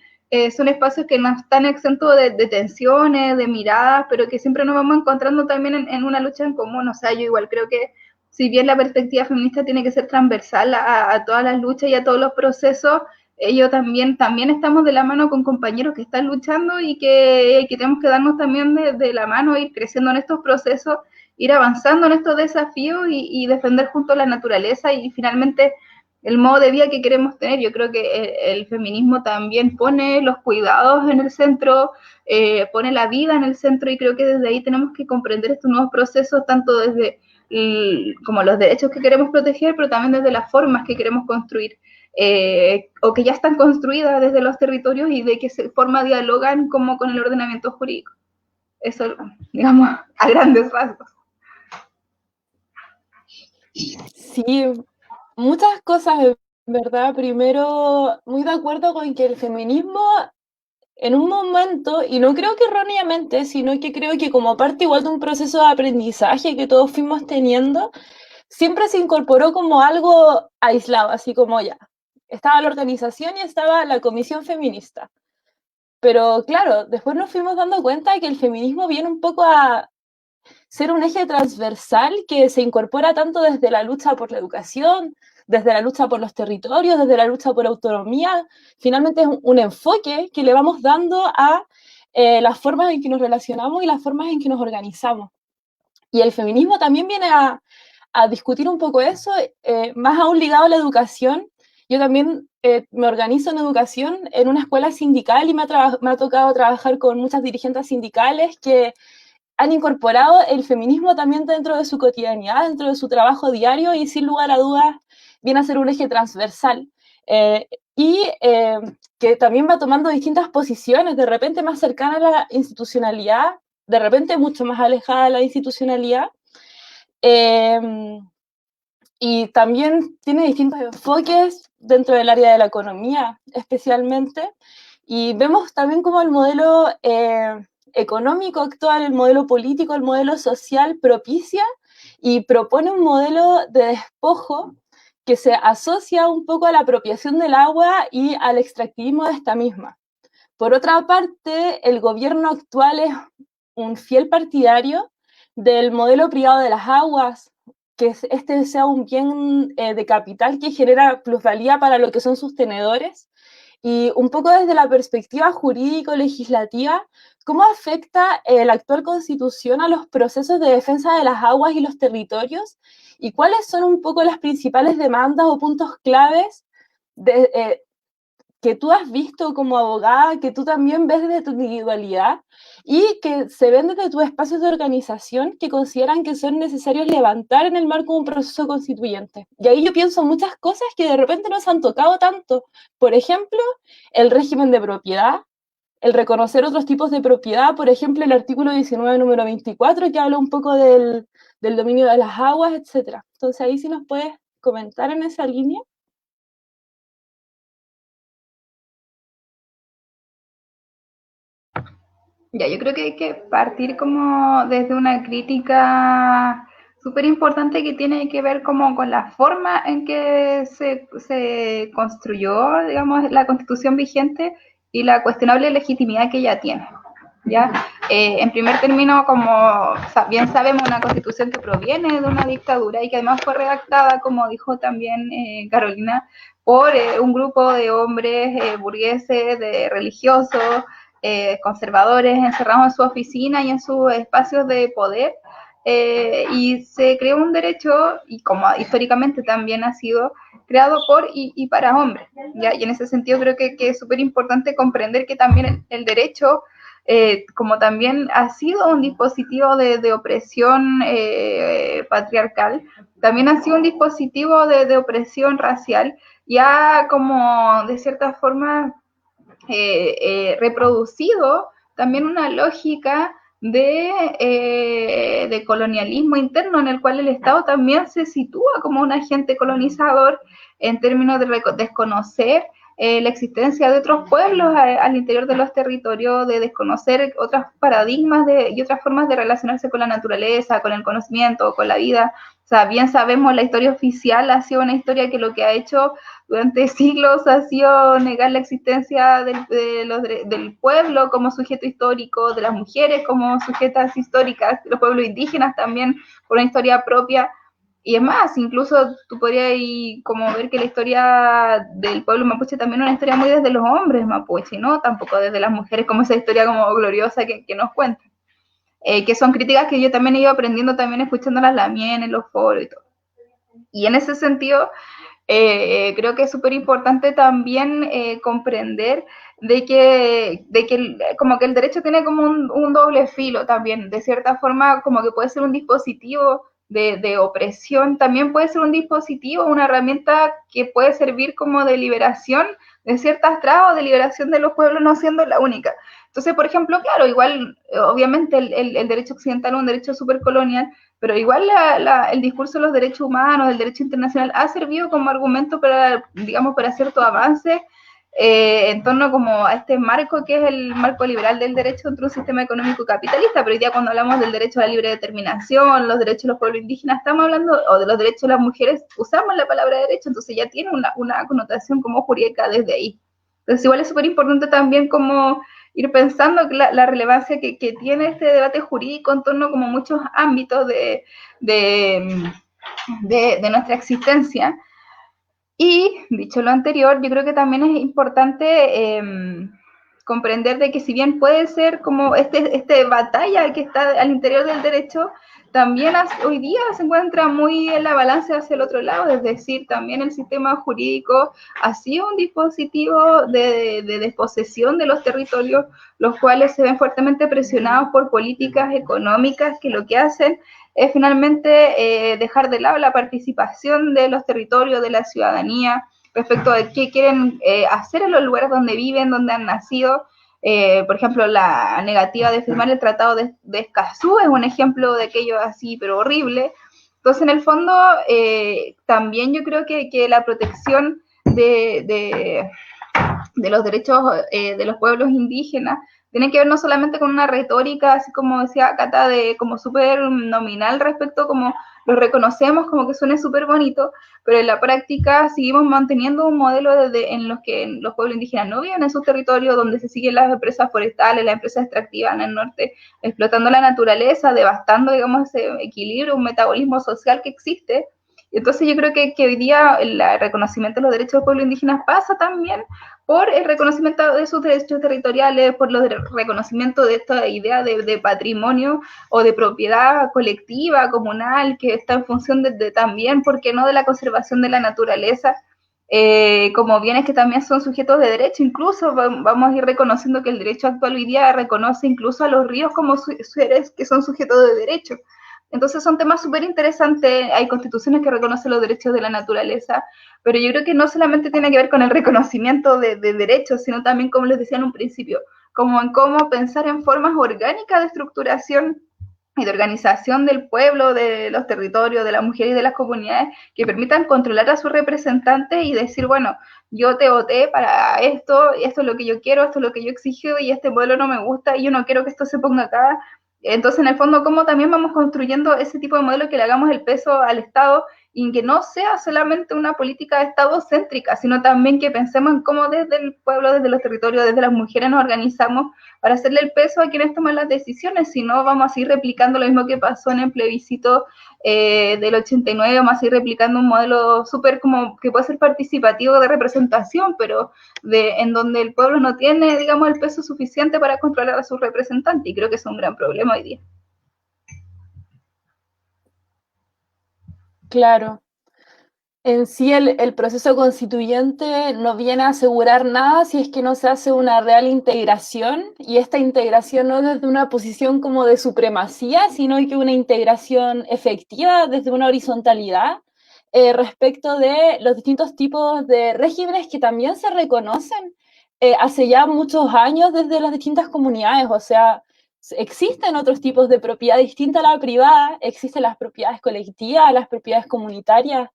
son espacios que no están exentos de tensiones, de miradas, pero que siempre nos vamos encontrando también en una lucha en común. O sea, yo igual creo que si bien la perspectiva feminista tiene que ser transversal a todas las luchas y a todos los procesos, ellos también estamos de la mano con compañeros que están luchando y que tenemos que darnos también de la mano, ir creciendo en estos procesos, ir avanzando en estos desafíos y defender junto a la naturaleza y finalmente el modo de vida que queremos tener. Yo creo que el feminismo también pone los cuidados en el centro, pone la vida en el centro, y creo que desde ahí tenemos que comprender estos nuevos procesos, tanto desde como los derechos que queremos proteger, pero también desde las formas que queremos construir, o que ya están construidas desde los territorios y de qué forma dialogan como con el ordenamiento jurídico. Eso, digamos, a grandes rasgos. Sí, muchas cosas, ¿verdad? Primero, muy de acuerdo con que el feminismo en un momento, y no creo que erróneamente, sino que creo que como parte igual de un proceso de aprendizaje que todos fuimos teniendo, siempre se incorporó como algo aislado, así como ya, estaba la organización y estaba la comisión feminista. Pero claro, después nos fuimos dando cuenta de que el feminismo viene un poco a ser un eje transversal que se incorpora tanto desde la lucha por la educación, desde la lucha por los territorios, desde la lucha por autonomía. Finalmente es un enfoque que le vamos dando a las formas en que nos relacionamos y las formas en que nos organizamos. Y el feminismo también viene a discutir un poco eso, más aún ligado a la educación. Yo también me organizo en educación en una escuela sindical y me ha tocado trabajar con muchas dirigentes sindicales que han incorporado el feminismo también dentro de su cotidianidad, dentro de su trabajo diario, y sin lugar a dudas viene a ser un eje transversal. Que también va tomando distintas posiciones, de repente más cercana a la institucionalidad, de repente mucho más alejada de la institucionalidad, y también tiene distintos enfoques dentro del área de la economía, especialmente, y vemos también como el modelo económico actual, el modelo político, el modelo social propicia y propone un modelo de despojo que se asocia un poco a la apropiación del agua y al extractivismo de esta misma. Por otra parte, el gobierno actual es un fiel partidario del modelo privado de las aguas, que este sea un bien de capital que genera plusvalía para lo que son sus tenedores. Y un poco desde la perspectiva jurídico-legislativa, ¿cómo afecta la actual Constitución a los procesos de defensa de las aguas y los territorios? ¿Y cuáles son un poco las principales demandas o puntos claves que tú has visto como abogada, que tú también ves desde tu individualidad y que se ven desde tus espacios de organización que consideran que son necesarios levantar en el marco de un proceso constituyente. Y ahí yo pienso muchas cosas que de repente no se han tocado tanto. Por ejemplo, el régimen de propiedad, el reconocer otros tipos de propiedad, por ejemplo, el artículo 19, número 24, que habla un poco del dominio de las aguas, etc. Entonces ahí sí nos puedes comentar en esa línea. Ya, yo creo que hay que partir como desde una crítica súper importante que tiene que ver como con la forma en que se construyó, digamos, la Constitución vigente y la cuestionable legitimidad que ella tiene. ¿Ya? En primer término, como bien sabemos, una Constitución que proviene de una dictadura y que además fue redactada, como dijo también Carolina, por un grupo de hombres burgueses, de religiosos, conservadores encerrados en su oficina y en sus espacios de poder, y se creó un derecho, y como históricamente también ha sido creado por y para hombres, ¿ya? Y en ese sentido creo que es súper importante comprender que también el derecho, como también ha sido un dispositivo de opresión patriarcal, también ha sido un dispositivo de opresión racial, ya como de cierta forma reproducido también una lógica de colonialismo interno en el cual el Estado también se sitúa como un agente colonizador en términos de desconocer la existencia de otros pueblos al interior de los territorios, de desconocer otros paradigmas y otras formas de relacionarse con la naturaleza, con el conocimiento, con la vida. O sea, bien sabemos, la historia oficial ha sido una historia que lo que ha hecho durante siglos ha sido negar la existencia del pueblo como sujeto histórico, de las mujeres como sujetas históricas, de los pueblos indígenas también por una historia propia. Y es más, incluso tú podrías como ver que la historia del pueblo mapuche también es una historia muy desde los hombres mapuche, ¿no? Tampoco desde las mujeres, como esa historia como gloriosa que nos cuentan. Que son críticas que yo también he ido aprendiendo también escuchándolas la mía en los foros y todo. Y en ese sentido, creo que es súper importante también comprender de que como que el derecho tiene como un doble filo también, de cierta forma como que puede ser un dispositivo de opresión, también puede ser un dispositivo, una herramienta que puede servir como de liberación de ciertas trabas, de liberación de los pueblos, no siendo la única. Entonces, por ejemplo, claro, igual, obviamente el derecho occidental es un derecho súper colonial, pero igual el discurso de los derechos humanos, del derecho internacional, ha servido como argumento para, digamos, para cierto avance en torno como a este marco que es el marco liberal del derecho dentro de un sistema económico capitalista. Pero hoy día cuando hablamos del derecho a la libre determinación, los derechos de los pueblos indígenas, estamos hablando, o de los derechos de las mujeres, usamos la palabra derecho, entonces ya tiene una connotación como jurídica desde ahí. Entonces igual es súper importante también como ir pensando que la relevancia que tiene este debate jurídico en torno como muchos ámbitos de nuestra existencia. Y dicho lo anterior, yo creo que también es importante comprender de que si bien puede ser como este batalla que está al interior del derecho, también hoy día se encuentra muy en la balanza hacia el otro lado, es decir, también el sistema jurídico ha sido un dispositivo de desposesión de los territorios, los cuales se ven fuertemente presionados por políticas económicas que lo que hacen es finalmente dejar de lado la participación de los territorios, de la ciudadanía, respecto a qué quieren hacer en los lugares donde viven, donde han nacido. Por ejemplo, la negativa de firmar el Tratado de Escazú es un ejemplo de aquello así, pero horrible. Entonces, en el fondo, también yo creo que la protección de los derechos de los pueblos indígenas tiene que ver no solamente con una retórica, así como decía Cata, de como súper nominal respecto, como lo reconocemos, como que suene súper bonito, pero en la práctica seguimos manteniendo un modelo en los que los pueblos indígenas no viven en sus territorios, donde se siguen las empresas forestales, las empresas extractivas en el norte, explotando la naturaleza, devastando, digamos, ese equilibrio, un metabolismo social que existe. Entonces yo creo que hoy día el reconocimiento de los derechos del pueblo indígena pasa también por el reconocimiento de sus derechos territoriales, por el reconocimiento de esta idea de patrimonio o de propiedad colectiva, comunal, que está en función de también, ¿por qué no?, de la conservación de la naturaleza. como bienes que también son sujetos de derecho. Incluso vamos a ir reconociendo que el derecho actual hoy día reconoce incluso a los ríos como seres que son sujetos de derecho. Entonces son temas súper interesantes, hay constituciones que reconocen los derechos de la naturaleza, pero yo creo que no solamente tiene que ver con el reconocimiento de derechos, sino también, como les decía en un principio, como en cómo pensar en formas orgánicas de estructuración y de organización del pueblo, de los territorios, de las mujeres y de las comunidades, que permitan controlar a sus representantes y decir, bueno, yo te voté para esto, esto es lo que yo quiero, esto es lo que yo exijo, y este modelo no me gusta, y yo no quiero que esto se ponga acá. Entonces, en el fondo, ¿cómo también vamos construyendo ese tipo de modelo que le hagamos el peso al Estado y que no sea solamente una política de Estado céntrica, sino también que pensemos en cómo desde el pueblo, desde los territorios, desde las mujeres nos organizamos para hacerle el peso a quienes toman las decisiones? Si no, vamos a seguir replicando lo mismo que pasó en el plebiscito del 89, vamos a seguir replicando un modelo súper como que puede ser participativo de representación, pero en donde el pueblo no tiene, digamos, el peso suficiente para controlar a sus representantes, y creo que es un gran problema hoy día. Claro. En sí, el proceso constituyente no viene a asegurar nada si es que no se hace una real integración, y esta integración no desde una posición como de supremacía, sino que una integración efectiva desde una horizontalidad respecto de los distintos tipos de regímenes que también se reconocen hace ya muchos años desde las distintas comunidades. O sea, existen otros tipos de propiedad distinta a la privada, existen las propiedades colectivas, las propiedades comunitarias,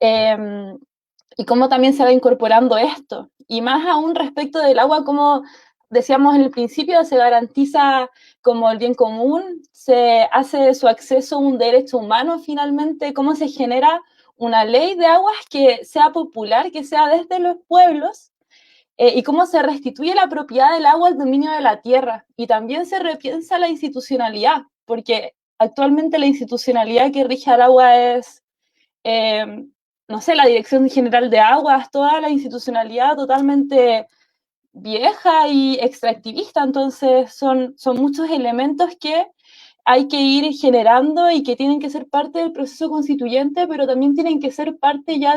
y cómo también se va incorporando esto. Y más aún respecto del agua, como decíamos en el principio, se garantiza como el bien común, se hace su acceso un derecho humano finalmente, cómo se genera una ley de aguas que sea popular, que sea desde los pueblos, y cómo se restituye la propiedad del agua al dominio de la tierra. Y también se repiensa la institucionalidad, porque actualmente la institucionalidad que rige al agua es no sé, la Dirección General de Aguas, toda la institucionalidad totalmente vieja y extractivista. Entonces son muchos elementos que hay que ir generando y que tienen que ser parte del proceso constituyente, pero también tienen que ser parte ya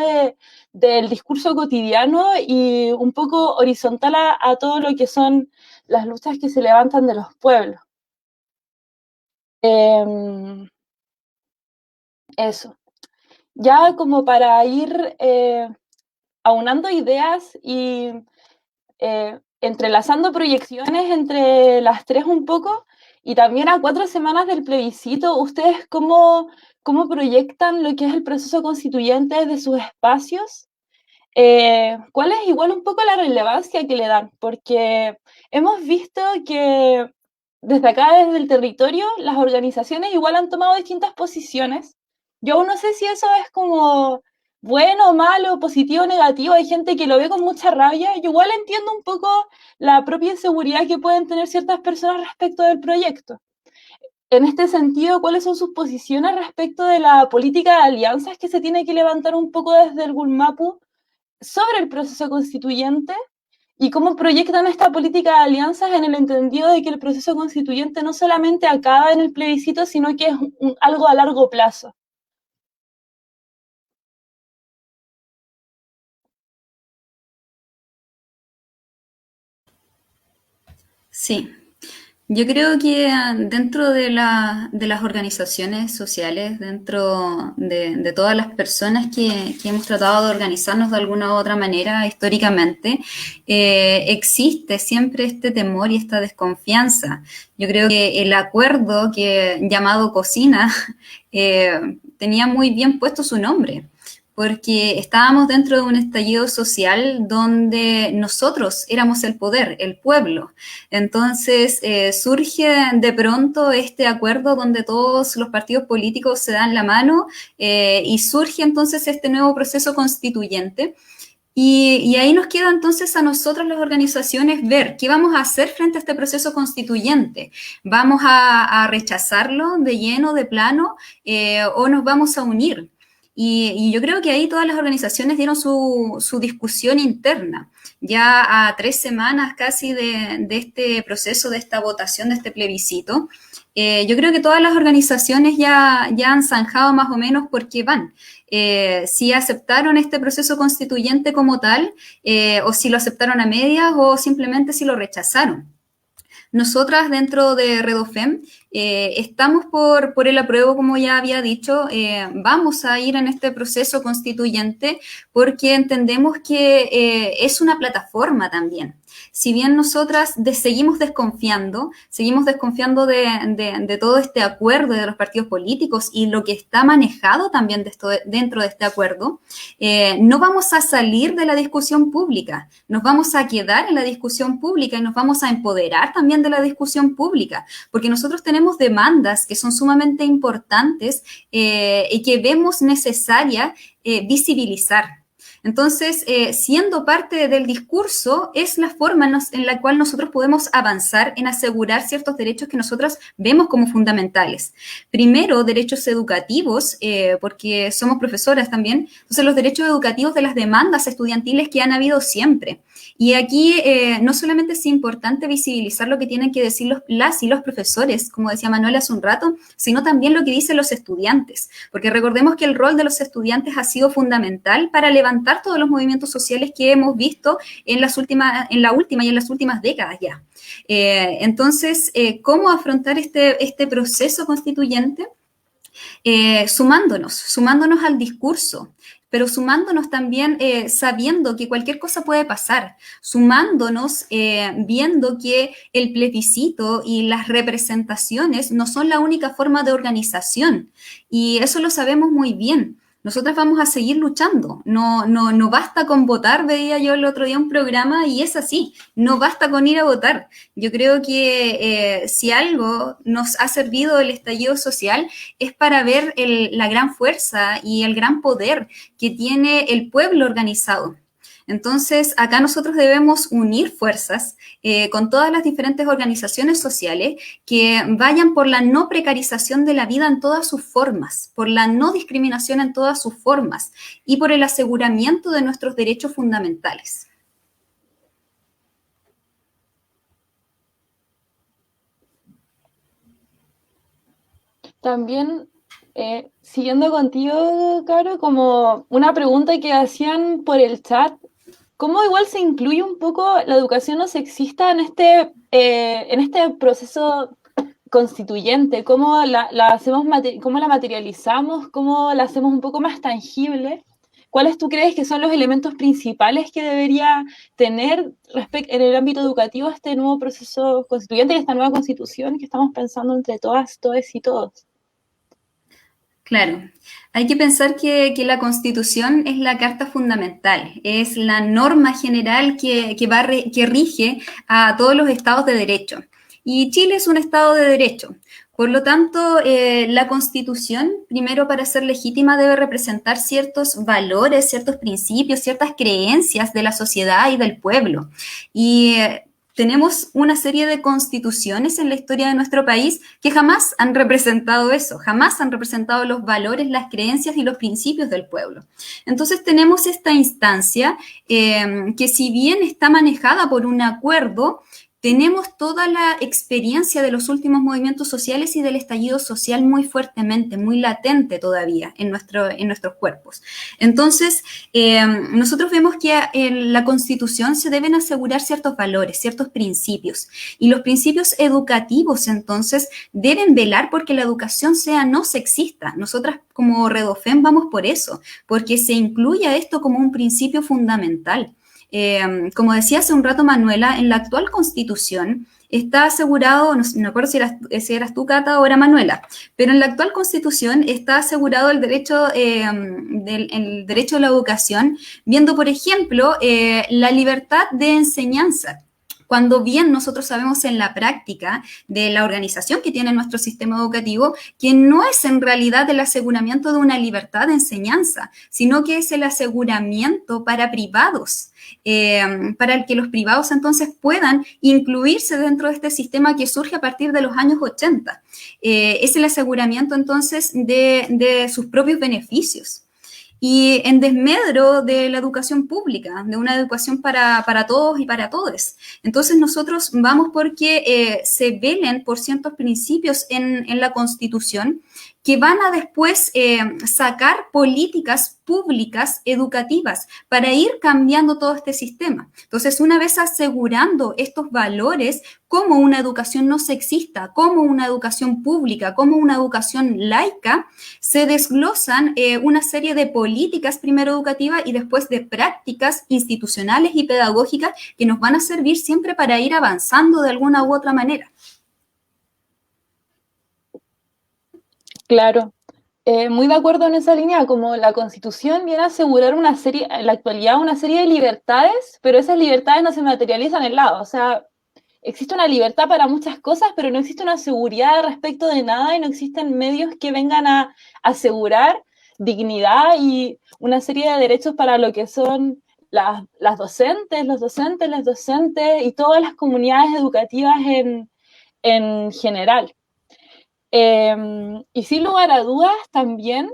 del discurso cotidiano y un poco horizontal a todo lo que son las luchas que se levantan de los pueblos. Eso. Ya como para ir aunando ideas y entrelazando proyecciones entre las tres un poco, y también a 4 semanas del plebiscito, ¿ustedes cómo proyectan lo que es el proceso constituyente desde sus espacios? ¿Cuál es igual un poco la relevancia que le dan? Porque hemos visto que desde acá, desde el territorio, las organizaciones igual han tomado distintas posiciones. Yo aún no sé si eso es como bueno, malo, positivo, negativo. Hay gente que lo ve con mucha rabia. Yo igual entiendo un poco la propia inseguridad que pueden tener ciertas personas respecto del proyecto. En este sentido, ¿cuáles son sus posiciones respecto de la política de alianzas que se tiene que levantar un poco desde el Gulmapu sobre el proceso constituyente, y cómo proyectan esta política de alianzas en el entendido de que el proceso constituyente no solamente acaba en el plebiscito, sino que es algo a largo plazo? Sí, yo creo que dentro de las organizaciones sociales, dentro de todas las personas que hemos tratado de organizarnos de alguna u otra manera históricamente, existe siempre este temor y esta desconfianza. Yo creo que el acuerdo llamado Cocina tenía muy bien puesto su nombre, porque estábamos dentro de un estallido social donde nosotros éramos el poder, el pueblo. Entonces surge de pronto este acuerdo donde todos los partidos políticos se dan la mano, y surge entonces este nuevo proceso constituyente. Y ahí nos queda entonces a nosotros las organizaciones ver qué vamos a hacer frente a este proceso constituyente. ¿Vamos a rechazarlo de lleno, de plano, o nos vamos a unir? Y yo creo que ahí todas las organizaciones dieron su discusión interna. Ya a 3 semanas casi de este proceso, de esta votación, de este plebiscito, yo creo que todas las organizaciones ya han zanjado más o menos por qué van. Si aceptaron este proceso constituyente como tal, o si lo aceptaron a medias, o simplemente si lo rechazaron. Nosotras dentro de Redofem estamos por el apruebo, como ya había dicho, vamos a ir en este proceso constituyente porque entendemos que es una plataforma también. Si bien nosotras seguimos desconfiando de todo este acuerdo de los partidos políticos y lo que está manejado también dentro de este acuerdo, no vamos a salir de la discusión pública, nos vamos a quedar en la discusión pública y nos vamos a empoderar también de la discusión pública, porque nosotros tenemos demandas que son sumamente importantes y que vemos necesaria visibilizar. Entonces, siendo parte del discurso, es la forma en la cual nosotros podemos avanzar en asegurar ciertos derechos que nosotros vemos como fundamentales. Primero, derechos educativos, porque somos profesoras también, entonces los derechos educativos de las demandas estudiantiles que han habido siempre. Y aquí no solamente es importante visibilizar lo que tienen que decir las y los profesores, como decía Manuel hace un rato, sino también lo que dicen los estudiantes, porque recordemos que el rol de los estudiantes ha sido fundamental para levantar todos los movimientos sociales que hemos visto en la última y en las últimas décadas ya. Entonces, ¿cómo afrontar este proceso constituyente? Sumándonos al discurso, pero sumándonos también sabiendo que cualquier cosa puede pasar, sumándonos viendo que el plebiscito y las representaciones no son la única forma de organización, y eso lo sabemos muy bien. Nosotras vamos a seguir luchando, no basta con votar, veía yo el otro día un programa y es así, no basta con ir a votar. Yo creo que si algo nos ha servido el estallido social es para ver la gran fuerza y el gran poder que tiene el pueblo organizado. Entonces, acá nosotros debemos unir fuerzas con todas las diferentes organizaciones sociales que vayan por la no precarización de la vida en todas sus formas, por la no discriminación en todas sus formas y por el aseguramiento de nuestros derechos fundamentales. También, siguiendo contigo, Caro, como una pregunta que hacían por el chat, ¿cómo igual se incluye un poco la educación no sexista en este proceso constituyente? ¿Cómo cómo la materializamos? ¿Cómo la hacemos un poco más tangible? ¿Cuáles tú crees que son los elementos principales que debería tener en el ámbito educativo este nuevo proceso constituyente y esta nueva constitución que estamos pensando entre todas, todes y todos? Claro, hay que pensar que la Constitución es la carta fundamental, es la norma general que rige a todos los estados de derecho. Y Chile es un estado de derecho. Por lo tanto, la Constitución, primero para ser legítima, debe representar ciertos valores, ciertos principios, ciertas creencias de la sociedad y del pueblo. Y tenemos una serie de constituciones en la historia de nuestro país que jamás han representado eso, jamás han representado los valores, las creencias y los principios del pueblo. Entonces tenemos esta instancia que, si bien está manejada por un acuerdo, tenemos toda la experiencia de los últimos movimientos sociales y del estallido social muy fuertemente, muy latente todavía en nuestros cuerpos. Entonces, nosotros vemos que en la Constitución se deben asegurar ciertos valores, ciertos principios, y los principios educativos, entonces, deben velar porque la educación sea no sexista. Nosotras, como Redofem, vamos por eso, porque se incluya esto como un principio fundamental. Como decía hace un rato Manuela, en la actual Constitución está asegurado, no me acuerdo si eras tú, Cata, o era Manuela, pero en la actual Constitución está asegurado el derecho a la educación, viendo, por ejemplo, la libertad de enseñanza. Cuando bien nosotros sabemos en la práctica de la organización que tiene nuestro sistema educativo, que no es en realidad el aseguramiento de una libertad de enseñanza, sino que es el aseguramiento para privados, para que los privados entonces puedan incluirse dentro de este sistema que surge a partir de los años 80. Es el aseguramiento entonces de sus propios beneficios. y en desmedro de la educación pública, de una educación para todos y para todes. Entonces nosotros vamos porque se velen por ciertos principios en la Constitución que van a después sacar políticas públicas educativas para ir cambiando todo este sistema. Entonces, una vez asegurando estos valores, como una educación no sexista, como una educación pública, como una educación laica, se desglosan una serie de políticas primero educativas y después de prácticas institucionales y pedagógicas que nos van a servir siempre para ir avanzando de alguna u otra manera. Claro, muy de acuerdo en esa línea, como la Constitución viene a asegurar una serie, en la actualidad una serie de libertades, pero esas libertades no se materializan en nada, o sea, existe una libertad para muchas cosas, pero no existe una seguridad respecto de nada y no existen medios que vengan a asegurar dignidad y una serie de derechos para lo que son las docentes, los docentes, las docentes y todas las comunidades educativas en general. Y sin lugar a dudas también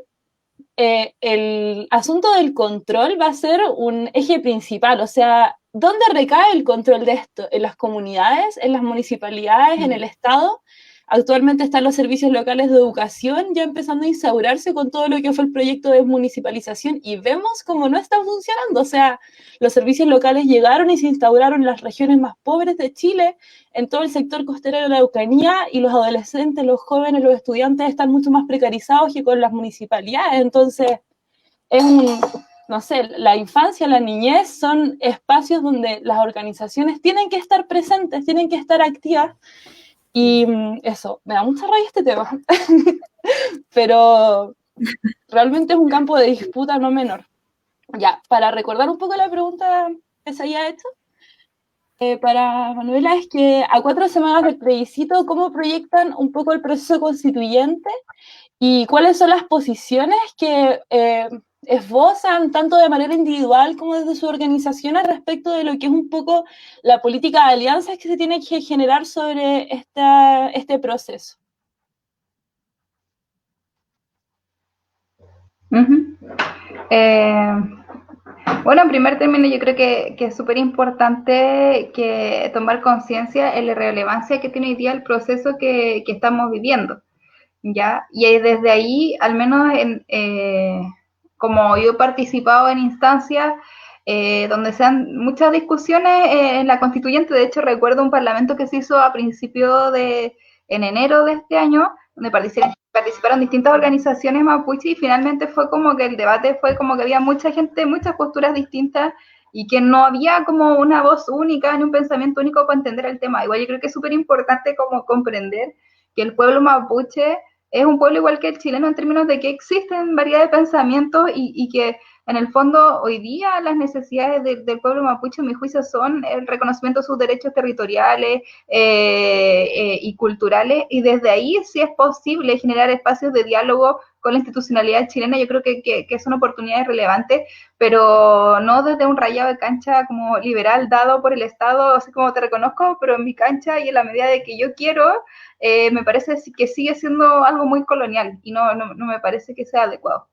el asunto del control va a ser un eje principal, o sea, ¿dónde recae el control de esto? ¿En las comunidades, en las municipalidades, en el Estado? Actualmente están los servicios locales de educación ya empezando a instaurarse con todo lo que fue el proyecto de municipalización y vemos cómo no está funcionando. O sea, los servicios locales llegaron y se instauraron en las regiones más pobres de Chile, en todo el sector costero de la Araucanía, y los adolescentes, los jóvenes, los estudiantes están mucho más precarizados que con las municipalidades. Entonces, es un, no sé, la infancia, la niñez son espacios donde las organizaciones tienen que estar presentes, tienen que estar activas. Y eso, me da mucha rabia este tema, pero realmente es un campo de disputa no menor. Ya, para recordar un poco la pregunta que se había hecho, para Manuela, es que a 4 semanas del plebiscito, ¿cómo proyectan un poco el proceso constituyente y cuáles son las posiciones que esbozan tanto de manera individual como desde sus organizaciones respecto de lo que es un poco la política de alianzas que se tiene que generar sobre este proceso? Bueno, en primer término, yo creo que es súper importante que tomar conciencia en la relevancia que tiene hoy día el proceso que estamos viviendo, ¿ya? Y desde ahí, al menos como yo he participado en instancias donde se dan muchas discusiones en la constituyente. De hecho, recuerdo un parlamento que se hizo en enero de este año, donde participaron distintas organizaciones mapuche y finalmente fue como que el debate fue como que había mucha gente, muchas posturas distintas y que no había como una voz única ni un pensamiento único para entender el tema. Igual yo creo que es súper importante como comprender que el pueblo mapuche es un pueblo igual que el chileno en términos de que existen variedad de pensamientos y que en el fondo hoy día las necesidades del pueblo mapuche, en mi juicio, son el reconocimiento de sus derechos territoriales y culturales, y desde ahí sí es posible generar espacios de diálogo con la institucionalidad chilena. Yo creo que son oportunidades relevantes, pero no desde un rayado de cancha como liberal dado por el Estado, así como te reconozco, pero en mi cancha y en la medida de que yo quiero, me parece que sigue siendo algo muy colonial y no me parece que sea adecuado.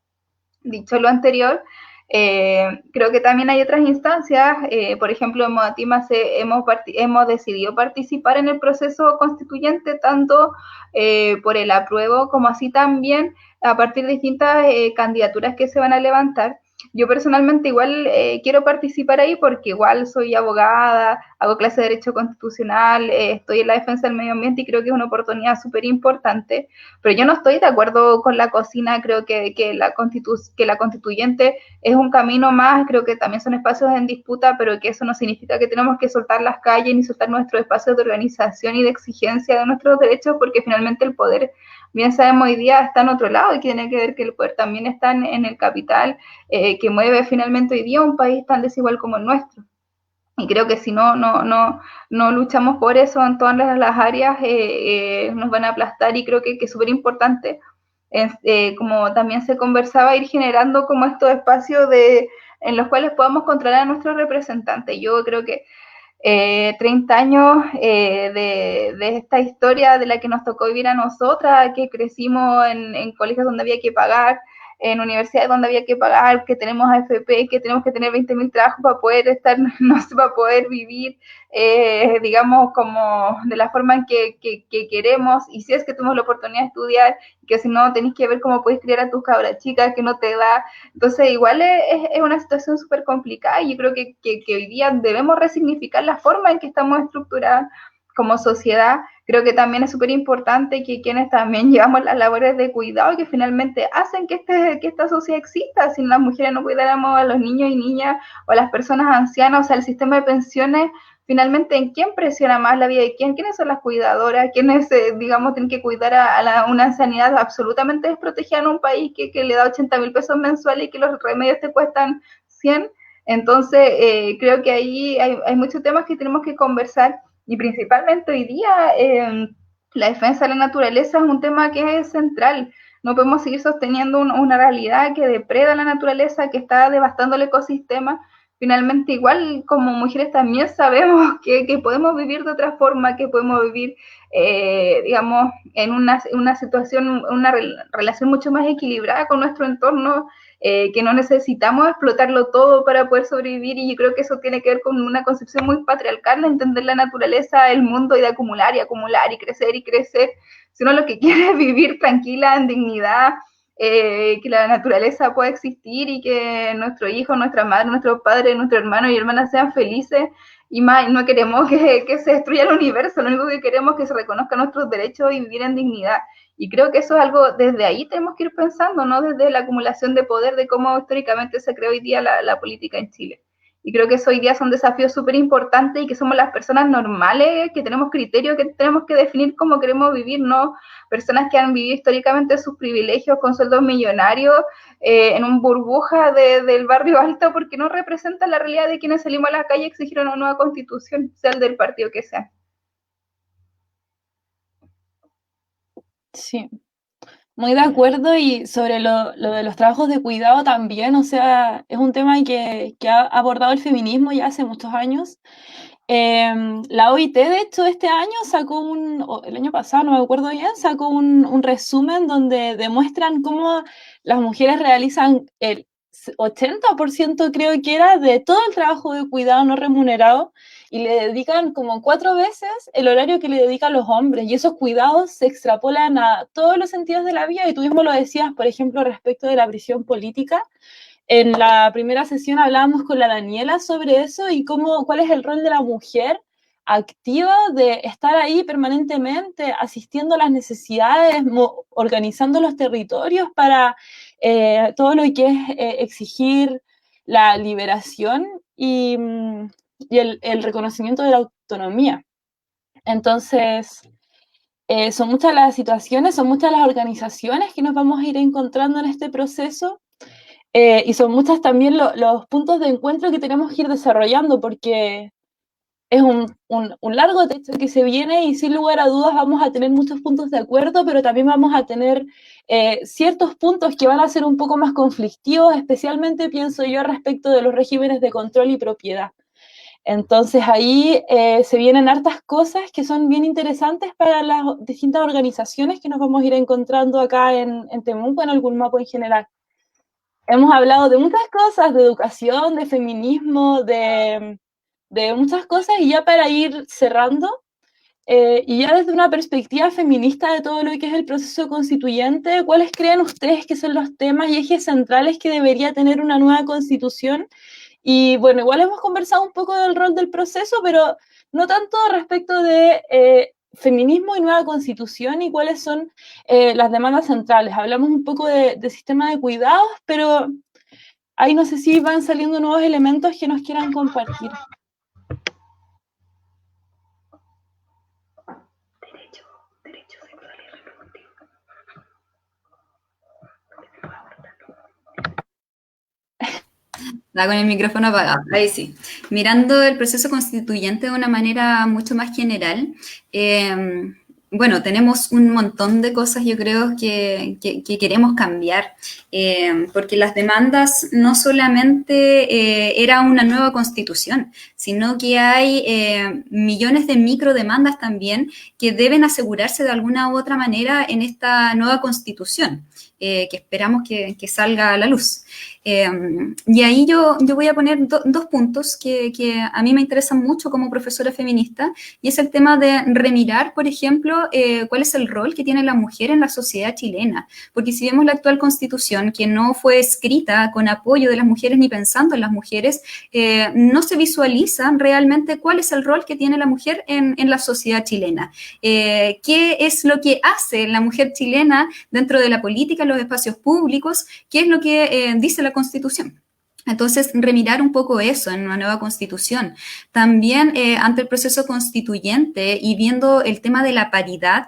Dicho lo anterior, creo que también hay otras instancias, por ejemplo, en Modatima hemos decidido participar en el proceso constituyente tanto por el apruebo como así también a partir de distintas candidaturas que se van a levantar. Yo personalmente igual quiero participar ahí porque igual soy abogada, hago clase de Derecho Constitucional, estoy en la defensa del medio ambiente y creo que es una oportunidad súper importante, pero yo no estoy de acuerdo con la cocina, creo que la constituyente es un camino más, creo que también son espacios en disputa, pero que eso no significa que tenemos que soltar las calles ni soltar nuestros espacios de organización y de exigencia de nuestros derechos, porque finalmente el poder, bien sabemos hoy día, está en otro lado y tiene que ver que el poder también está en el capital, que mueve finalmente hoy día un país tan desigual como el nuestro. Y creo que si no luchamos por eso en todas las áreas, nos van a aplastar, y creo que es súper importante, como también se conversaba, ir generando como estos espacios en los cuales podamos controlar a nuestros representantes. Yo creo que 30 años de esta historia de la que nos tocó vivir a nosotras, que crecimos en colegios donde había que pagar, en universidades donde había que pagar, que tenemos AFP, que tenemos que tener 20.000 trabajos para poder estar, no sé, para poder vivir, digamos, como de la forma en que queremos, y si es que tenemos la oportunidad de estudiar, que si no tenéis que ver cómo podéis criar a tus cabras chicas, que no te da. Entonces igual es una situación súper complicada, y yo creo que hoy día debemos resignificar la forma en que estamos estructuradas como sociedad. Creo que también es súper importante que quienes también llevamos las labores de cuidado, que finalmente hacen que esta sociedad exista. Si las mujeres no cuidáramos a los niños y niñas o a las personas ancianas, o sea, el sistema de pensiones, finalmente, ¿en quién presiona más la vida de quién? ¿Quiénes son las cuidadoras? ¿Quiénes, digamos, tienen que cuidar una sanidad absolutamente desprotegida en un país que le da 80.000 pesos mensuales y que los remedios te cuestan 100? Entonces, creo que ahí hay muchos temas que tenemos que conversar, y principalmente hoy día la defensa de la naturaleza es un tema que es central. No podemos seguir sosteniendo una realidad que depreda la naturaleza, que está devastando el ecosistema. Finalmente, igual como mujeres también sabemos que podemos vivir de otra forma, que podemos vivir, digamos, en una situación, una relación mucho más equilibrada con nuestro entorno, que no necesitamos explotarlo todo para poder sobrevivir, y yo creo que eso tiene que ver con una concepción muy patriarcal de entender la naturaleza, el mundo, y de acumular y acumular y crecer, sino lo que quiere es vivir tranquila, en dignidad, que la naturaleza pueda existir y que nuestros hijos, nuestra madre, nuestros padres, nuestros hermanos y hermanas sean felices, y más, no queremos que se destruya el universo, lo único que queremos es que se reconozcan nuestros derechos y vivir en dignidad. Y creo que eso es algo, desde ahí tenemos que ir pensando, ¿no? Desde la acumulación de poder, de cómo históricamente se creó hoy día la política en Chile. Y creo que eso hoy día son desafíos súper importantes, y que somos las personas normales, que tenemos criterios, que tenemos que definir cómo queremos vivir, ¿no? Personas que han vivido históricamente sus privilegios con sueldos millonarios, en un burbuja del barrio alto, porque no representan la realidad de quienes salimos a la calle a exigir una nueva constitución, sea el del partido que sea. Sí, muy de acuerdo, y sobre lo de los trabajos de cuidado también, o sea, es un tema que ha abordado el feminismo ya hace muchos años. La OIT, de hecho, este año sacó o el año pasado, no me acuerdo bien, sacó un resumen donde demuestran cómo las mujeres realizan el 80%, creo que era, de todo el trabajo de cuidado no remunerado, y le dedican como 4 veces el horario que le dedican los hombres, y esos cuidados se extrapolan a todos los sentidos de la vida, y tú mismo lo decías, por ejemplo, respecto de la prisión política. En la primera sesión hablábamos con la Daniela sobre eso y cuál es el rol de la mujer activa, de estar ahí permanentemente asistiendo a las necesidades, organizando los territorios para todo lo que es exigir la liberación y el reconocimiento de la autonomía. Entonces, son muchas las situaciones, son muchas las organizaciones que nos vamos a ir encontrando en este proceso. Y son muchas también los puntos de encuentro que tenemos que ir desarrollando, porque es un largo texto que se viene, y sin lugar a dudas vamos a tener muchos puntos de acuerdo, pero también vamos a tener ciertos puntos que van a ser un poco más conflictivos, especialmente pienso yo respecto de los regímenes de control y propiedad. Entonces ahí se vienen hartas cosas que son bien interesantes para las distintas organizaciones que nos vamos a ir encontrando acá en Temuco, en el Gulmapo en general. Hemos hablado de muchas cosas, de educación, de feminismo, de muchas cosas, y ya para ir cerrando, y ya desde una perspectiva feminista de todo lo que es el proceso constituyente, ¿cuáles creen ustedes que son los temas y ejes centrales que debería tener una nueva constitución? Y bueno, igual hemos conversado un poco del rol del proceso, pero no tanto respecto de feminismo y nueva constitución y cuáles son las demandas centrales. Hablamos un poco de sistema de cuidados, pero ahí no sé si van saliendo nuevos elementos que nos quieran compartir. Derecho sexual y reproductivo. Da con el micrófono apagado, ahí sí. Mirando el proceso constituyente de una manera mucho más general, bueno, tenemos un montón de cosas, yo creo, que queremos cambiar, porque las demandas no solamente era una nueva constitución, sino que hay millones de microdemandas también que deben asegurarse de alguna u otra manera en esta nueva constitución. que esperamos que salga a la luz. Y ahí yo voy a poner dos puntos que a mí me interesan mucho como profesora feminista, y es el tema de remirar, por ejemplo, cuál es el rol que tiene la mujer en la sociedad chilena, porque si vemos la actual Constitución, que no fue escrita con apoyo de las mujeres ni pensando en las mujeres, no se visualiza realmente cuál es el rol que tiene la mujer en la sociedad chilena. ¿Qué es lo que hace la mujer chilena dentro de la política, en los espacios públicos? ¿Qué es lo que dice la Constitución? Entonces, remirar un poco eso en una nueva Constitución. También ante el proceso constituyente y viendo el tema de la paridad,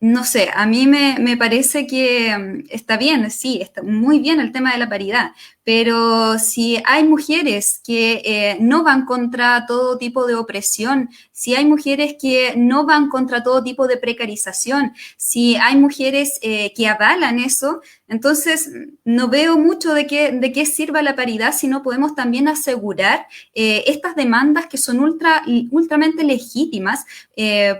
no sé, a mí me parece que está bien, sí, está muy bien el tema de la paridad, pero si hay mujeres que no van contra todo tipo de opresión, si hay mujeres que no van contra todo tipo de precarización, si hay mujeres que avalan eso, entonces no veo mucho de qué sirva la paridad si no podemos también asegurar estas demandas que son ultramente legítimas,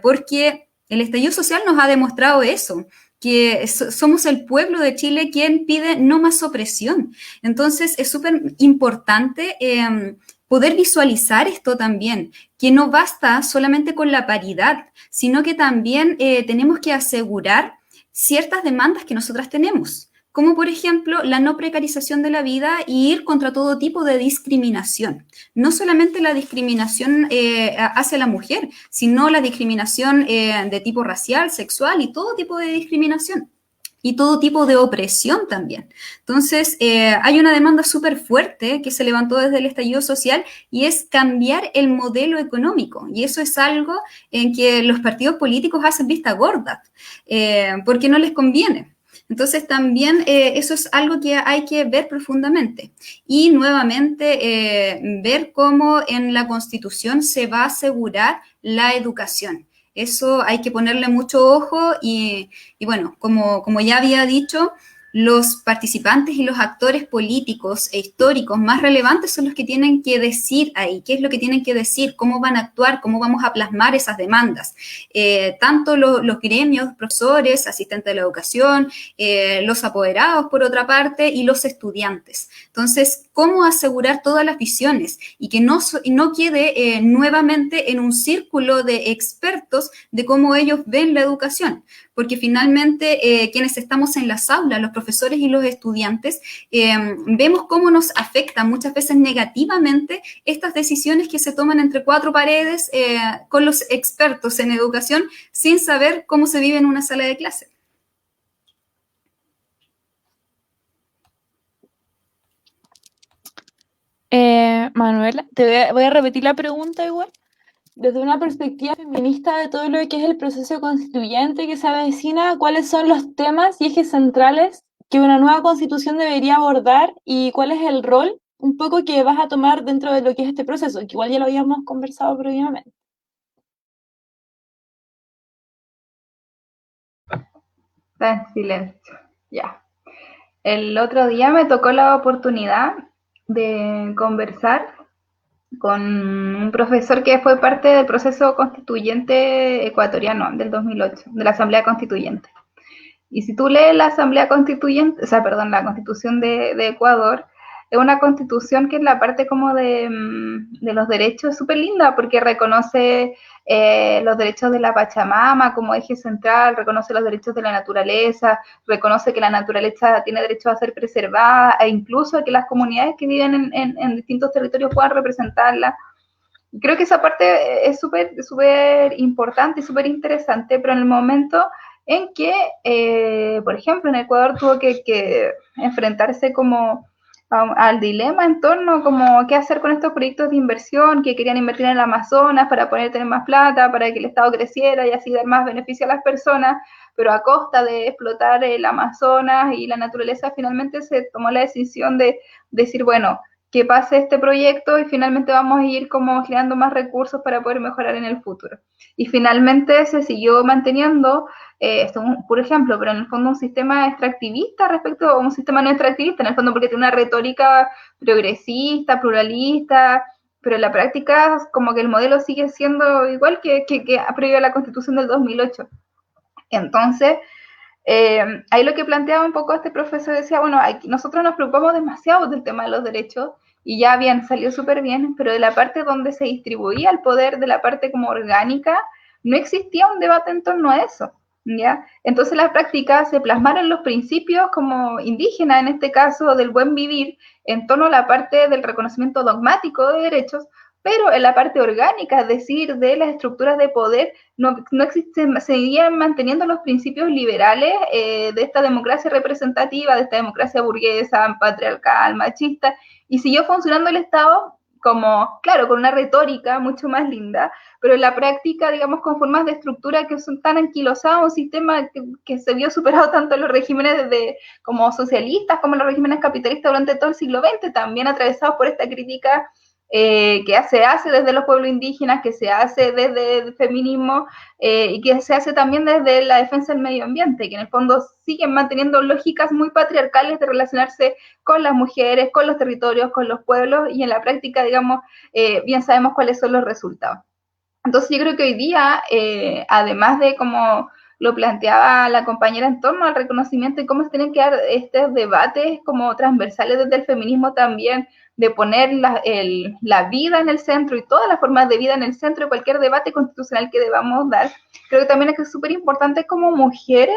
porque el estallido social nos ha demostrado eso, que somos el pueblo de Chile quien pide no más opresión. Entonces, es súper importante poder visualizar esto también, que no basta solamente con la paridad, sino que también tenemos que asegurar ciertas demandas que nosotras tenemos, como por ejemplo la no precarización de la vida y ir contra todo tipo de discriminación. No solamente la discriminación hacia la mujer, sino la discriminación de tipo racial, sexual y todo tipo de discriminación. Y todo tipo de opresión también. Entonces, hay una demanda súper fuerte que se levantó desde el estallido social y es cambiar el modelo económico. Y eso es algo en que los partidos políticos hacen vista gorda, porque no les conviene. Entonces también eso es algo que hay que ver profundamente y nuevamente ver cómo en la Constitución se va a asegurar la educación. Eso hay que ponerle mucho ojo y bueno, como ya había dicho, los participantes y los actores políticos e históricos más relevantes son los que tienen que decir ahí, qué es lo que tienen que decir, cómo van a actuar, cómo vamos a plasmar esas demandas. Tanto los gremios, profesores, asistentes de la educación, los apoderados por otra parte y los estudiantes. Entonces, cómo asegurar todas las visiones y que no quede nuevamente en un círculo de expertos de cómo ellos ven la educación, porque finalmente quienes estamos en las aulas, los profesores y los estudiantes, vemos cómo nos afectan muchas veces negativamente estas decisiones que se toman entre cuatro paredes con los expertos en educación sin saber cómo se vive en una sala de clase. Manuela, voy a repetir la pregunta igual. Desde una perspectiva feminista de todo lo que es el proceso constituyente que se avecina, ¿cuáles son los temas y ejes centrales que una nueva constitución debería abordar y cuál es el rol un poco que vas a tomar dentro de lo que es este proceso? Que igual ya lo habíamos conversado previamente. Está en silencio, ya. El otro día me tocó la oportunidad de conversar con un profesor que fue parte del proceso constituyente ecuatoriano del 2008, de la Asamblea Constituyente. Y si tú lees la Asamblea Constituyente, o sea, perdón, la Constitución de Ecuador, es una constitución que en la parte como de los derechos es súper linda porque reconoce los derechos de la Pachamama como eje central, reconoce los derechos de la naturaleza, reconoce que la naturaleza tiene derecho a ser preservada e incluso que las comunidades que viven en distintos territorios puedan representarla. Creo que esa parte es súper importante y súper interesante, pero en el momento en que, por ejemplo, en Ecuador tuvo que enfrentarse como al dilema en torno como qué hacer con estos proyectos de inversión que querían invertir en el Amazonas para poder tener más plata, para que el Estado creciera y así dar más beneficio a las personas, pero a costa de explotar el Amazonas y la naturaleza, finalmente se tomó la decisión de decir, bueno, que pase este proyecto y finalmente vamos a ir como creando más recursos para poder mejorar en el futuro. Y finalmente se siguió manteniendo, esto es un puro ejemplo, pero en el fondo un sistema extractivista respecto a un sistema no extractivista, en el fondo porque tiene una retórica progresista, pluralista, pero en la práctica como que el modelo sigue siendo igual que previo a la Constitución del 2008. Entonces, ahí lo que planteaba un poco este profesor decía, bueno, nosotros nos preocupamos demasiado del tema de los derechos, y ya bien, salió súper bien, pero de la parte donde se distribuía el poder, de la parte como orgánica, no existía un debate en torno a eso, ¿ya? Entonces las prácticas se plasmaron los principios como indígenas, en este caso del buen vivir, en torno a la parte del reconocimiento dogmático de derechos, pero en la parte orgánica, es decir, de las estructuras de poder, no existen, seguían manteniendo los principios liberales de esta democracia representativa, de esta democracia burguesa, patriarcal, machista, y siguió funcionando el Estado como, claro, con una retórica mucho más linda, pero en la práctica, digamos, con formas de estructura que son tan anquilosadas, un sistema que se vio superado tanto en los regímenes desde, como socialistas como en los regímenes capitalistas durante todo el siglo XX, también atravesados por esta crítica que se hace desde los pueblos indígenas, que se hace desde el feminismo y que se hace también desde la defensa del medio ambiente, que en el fondo siguen manteniendo lógicas muy patriarcales de relacionarse con las mujeres, con los territorios, con los pueblos, y en la práctica, digamos, bien sabemos cuáles son los resultados. Entonces yo creo que hoy día, además de como lo planteaba la compañera en torno al reconocimiento y cómo se tienen que dar estos debates como transversales desde el feminismo también, de poner la vida en el centro y todas las formas de vida en el centro de cualquier debate constitucional que debamos dar. Creo que también es súper importante como mujeres,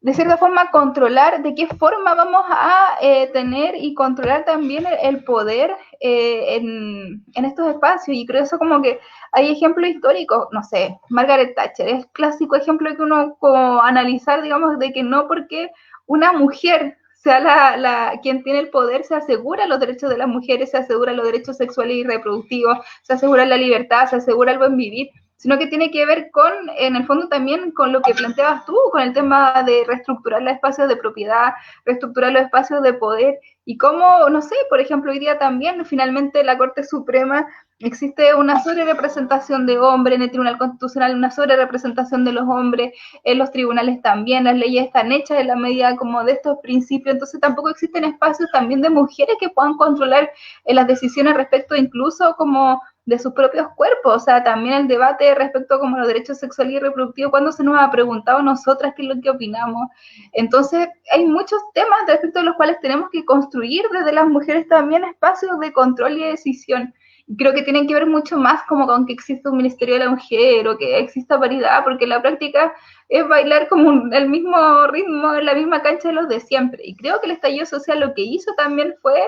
de cierta forma, controlar de qué forma vamos a tener y controlar también el poder en estos espacios. Y creo eso como que hay ejemplos históricos, no sé, Margaret Thatcher es clásico ejemplo que uno como analizar, digamos, de que no porque una mujer sea quien tiene el poder, se asegura los derechos de las mujeres, se asegura los derechos sexuales y reproductivos, se asegura la libertad, se asegura el buen vivir, sino que tiene que ver con, en el fondo también, con lo que planteabas tú, con el tema de reestructurar los espacios de propiedad, reestructurar los espacios de poder, y cómo, no sé, por ejemplo, hoy día también, finalmente, la Corte Suprema, existe una sobrerepresentación de hombres en el Tribunal Constitucional, una sobrerepresentación de los hombres, en los tribunales también, las leyes están hechas en la medida como de estos principios, entonces tampoco existen espacios también de mujeres que puedan controlar las decisiones respecto incluso como de sus propios cuerpos, o sea, también el debate respecto como los derechos sexuales y reproductivos, cuando se nos ha preguntado a nosotras qué es lo que opinamos. Entonces, hay muchos temas respecto a los cuales tenemos que construir desde las mujeres también espacios de control y de decisión. Y creo que tienen que ver mucho más como con que exista un Ministerio de la Mujer o que exista paridad, porque la práctica es bailar como el mismo ritmo en la misma cancha de los de siempre. Y creo que el estallido social lo que hizo también fue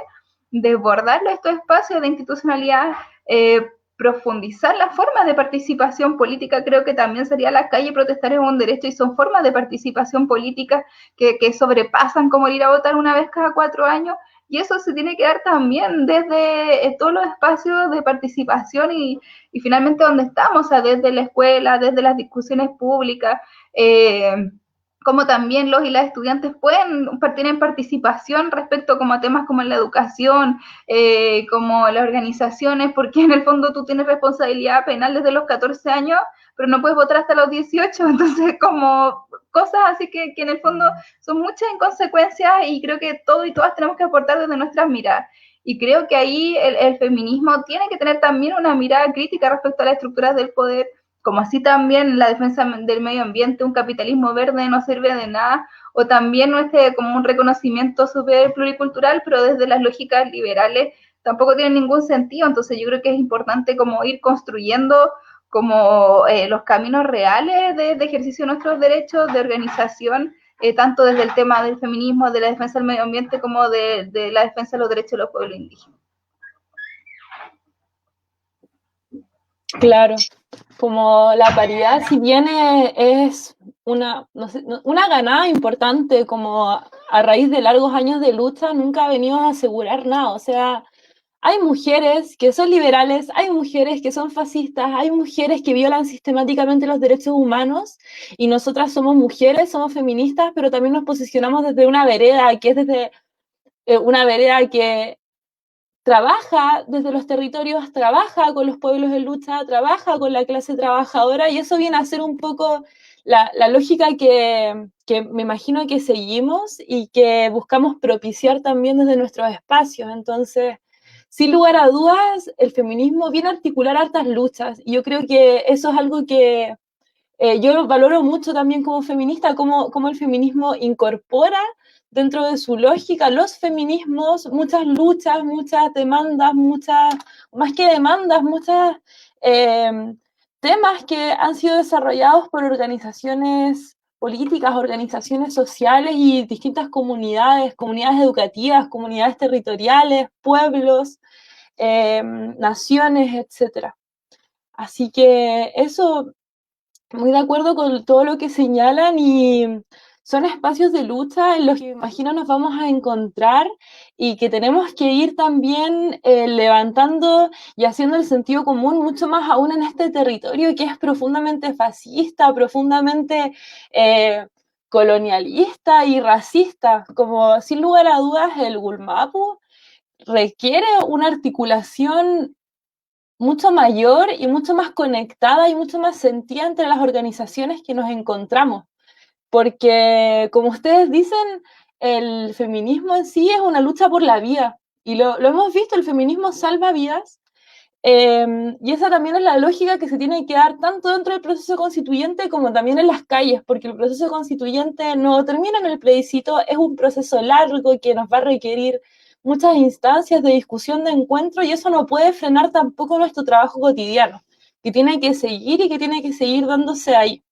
desbordar estos espacios de institucionalidad, profundizar las formas de participación política. Creo que también sería la calle protestar es un derecho y son formas de participación política que sobrepasan como ir a votar una vez cada 4 años, y eso se tiene que dar también desde todos los espacios de participación y finalmente donde estamos, o sea, desde la escuela, desde las discusiones públicas, como también los y las estudiantes tienen participación respecto como a temas como la educación, como las organizaciones, porque en el fondo tú tienes responsabilidad penal desde los 14 años, pero no puedes votar hasta los 18, entonces como cosas así que en el fondo son muchas inconsecuencias, y creo que todos y todas tenemos que aportar desde nuestras miradas. Y creo que ahí el feminismo tiene que tener también una mirada crítica respecto a las estructuras del poder, como así también la defensa del medio ambiente, un capitalismo verde no sirve de nada, o también como un reconocimiento súper pluricultural, pero desde las lógicas liberales tampoco tiene ningún sentido. Entonces yo creo que es importante como ir construyendo como los caminos reales de ejercicio de nuestros derechos, de organización, tanto desde el tema del feminismo, de la defensa del medio ambiente, como de la defensa de los derechos de los pueblos indígenas. Claro, como la paridad, si bien es una, no sé, una ganada importante, como a raíz de largos años de lucha, nunca ha venido a asegurar nada. O sea, hay mujeres que son liberales, hay mujeres que son fascistas, hay mujeres que violan sistemáticamente los derechos humanos, y nosotras somos mujeres, somos feministas, pero también nos posicionamos desde una vereda, que es desde una vereda que trabaja desde los territorios, trabaja con los pueblos en lucha, trabaja con la clase trabajadora, y eso viene a ser un poco la lógica que me imagino que seguimos y que buscamos propiciar también desde nuestros espacios. Entonces, sin lugar a dudas, el feminismo viene a articular hartas luchas, y yo creo que eso es algo que yo valoro mucho también como feminista cómo el feminismo incorpora dentro de su lógica los feminismos, muchas luchas, muchas demandas, más que demandas, muchas temas que han sido desarrollados por organizaciones políticas, organizaciones sociales y distintas comunidades, comunidades educativas, comunidades territoriales, pueblos, naciones, etcétera. Así que eso, muy de acuerdo con todo lo que señalan y son espacios de lucha en los que me imagino nos vamos a encontrar y que tenemos que ir también levantando y haciendo el sentido común mucho más aún en este territorio que es profundamente fascista, profundamente colonialista y racista. Como sin lugar a dudas el Gulmapu requiere una articulación mucho mayor y mucho más conectada y mucho más sentida entre las organizaciones que nos encontramos. Porque, como ustedes dicen, el feminismo en sí es una lucha por la vida. Y lo hemos visto, el feminismo salva vidas. Y esa también es la lógica que se tiene que dar tanto dentro del proceso constituyente como también en las calles, porque el proceso constituyente no termina en el plebiscito, es un proceso largo que nos va a requerir muchas instancias de discusión, de encuentro, y eso no puede frenar tampoco nuestro trabajo cotidiano, que tiene que seguir y que tiene que seguir dándose ahí.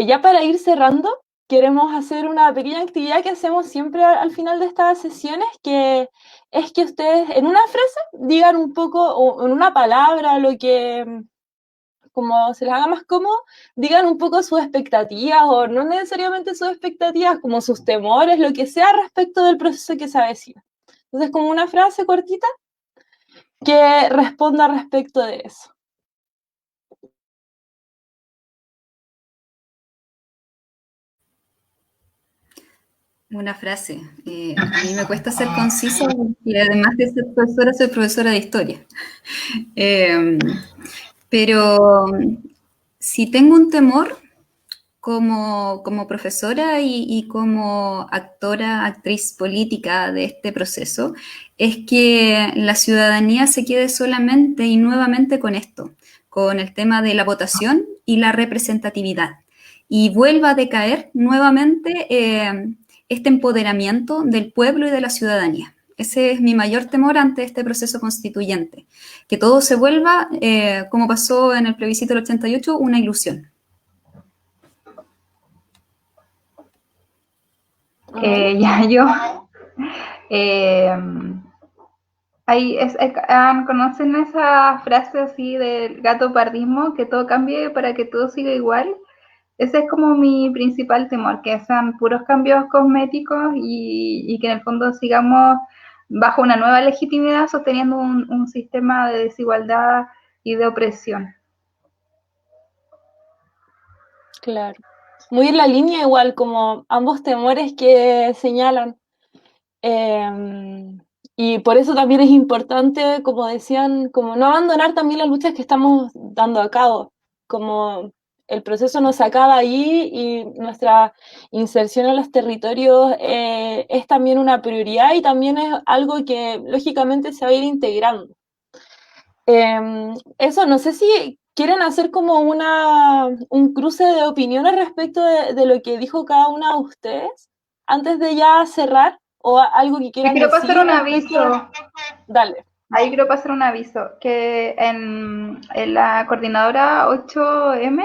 Ya para ir cerrando, queremos hacer una pequeña actividad que hacemos siempre al final de estas sesiones, que es que ustedes en una frase digan un poco, o en una palabra, lo que, como se les haga más cómodo, digan un poco sus expectativas, o no necesariamente sus expectativas, como sus temores, lo que sea respecto del proceso que se avecina. Entonces, como una frase cortita que responda respecto de eso. Una frase. A mí me cuesta ser concisa y además de ser profesora, soy profesora de historia. Pero si tengo un temor como profesora y como actora, actriz política de este proceso, es que la ciudadanía se quede solamente y nuevamente con esto, con el tema de la votación y la representatividad, y vuelva a decaer nuevamente este empoderamiento del pueblo y de la ciudadanía. Ese es mi mayor temor ante este proceso constituyente, que todo se vuelva, como pasó en el plebiscito del 88, una ilusión. Ya yo. ¿Conocen esa frase así del gato pardismo, que todo cambie para que todo siga igual? Ese es como mi principal temor, que sean puros cambios cosméticos y que en el fondo sigamos bajo una nueva legitimidad sosteniendo un sistema de desigualdad y de opresión. Claro. Muy en la línea igual, como ambos temores que señalan. Y por eso también es importante, como decían, como no abandonar también las luchas que estamos dando a cabo, como el proceso no se acaba ahí y nuestra inserción en los territorios es también una prioridad y también es algo que lógicamente se va a ir integrando. Eso, no sé si quieren hacer como un cruce de opiniones respecto de lo que dijo cada una de ustedes antes de ya cerrar, o algo que quieran Quiero pasar decir un respecto. aviso. Dale. Ahí quiero pasar un aviso, que en la coordinadora 8M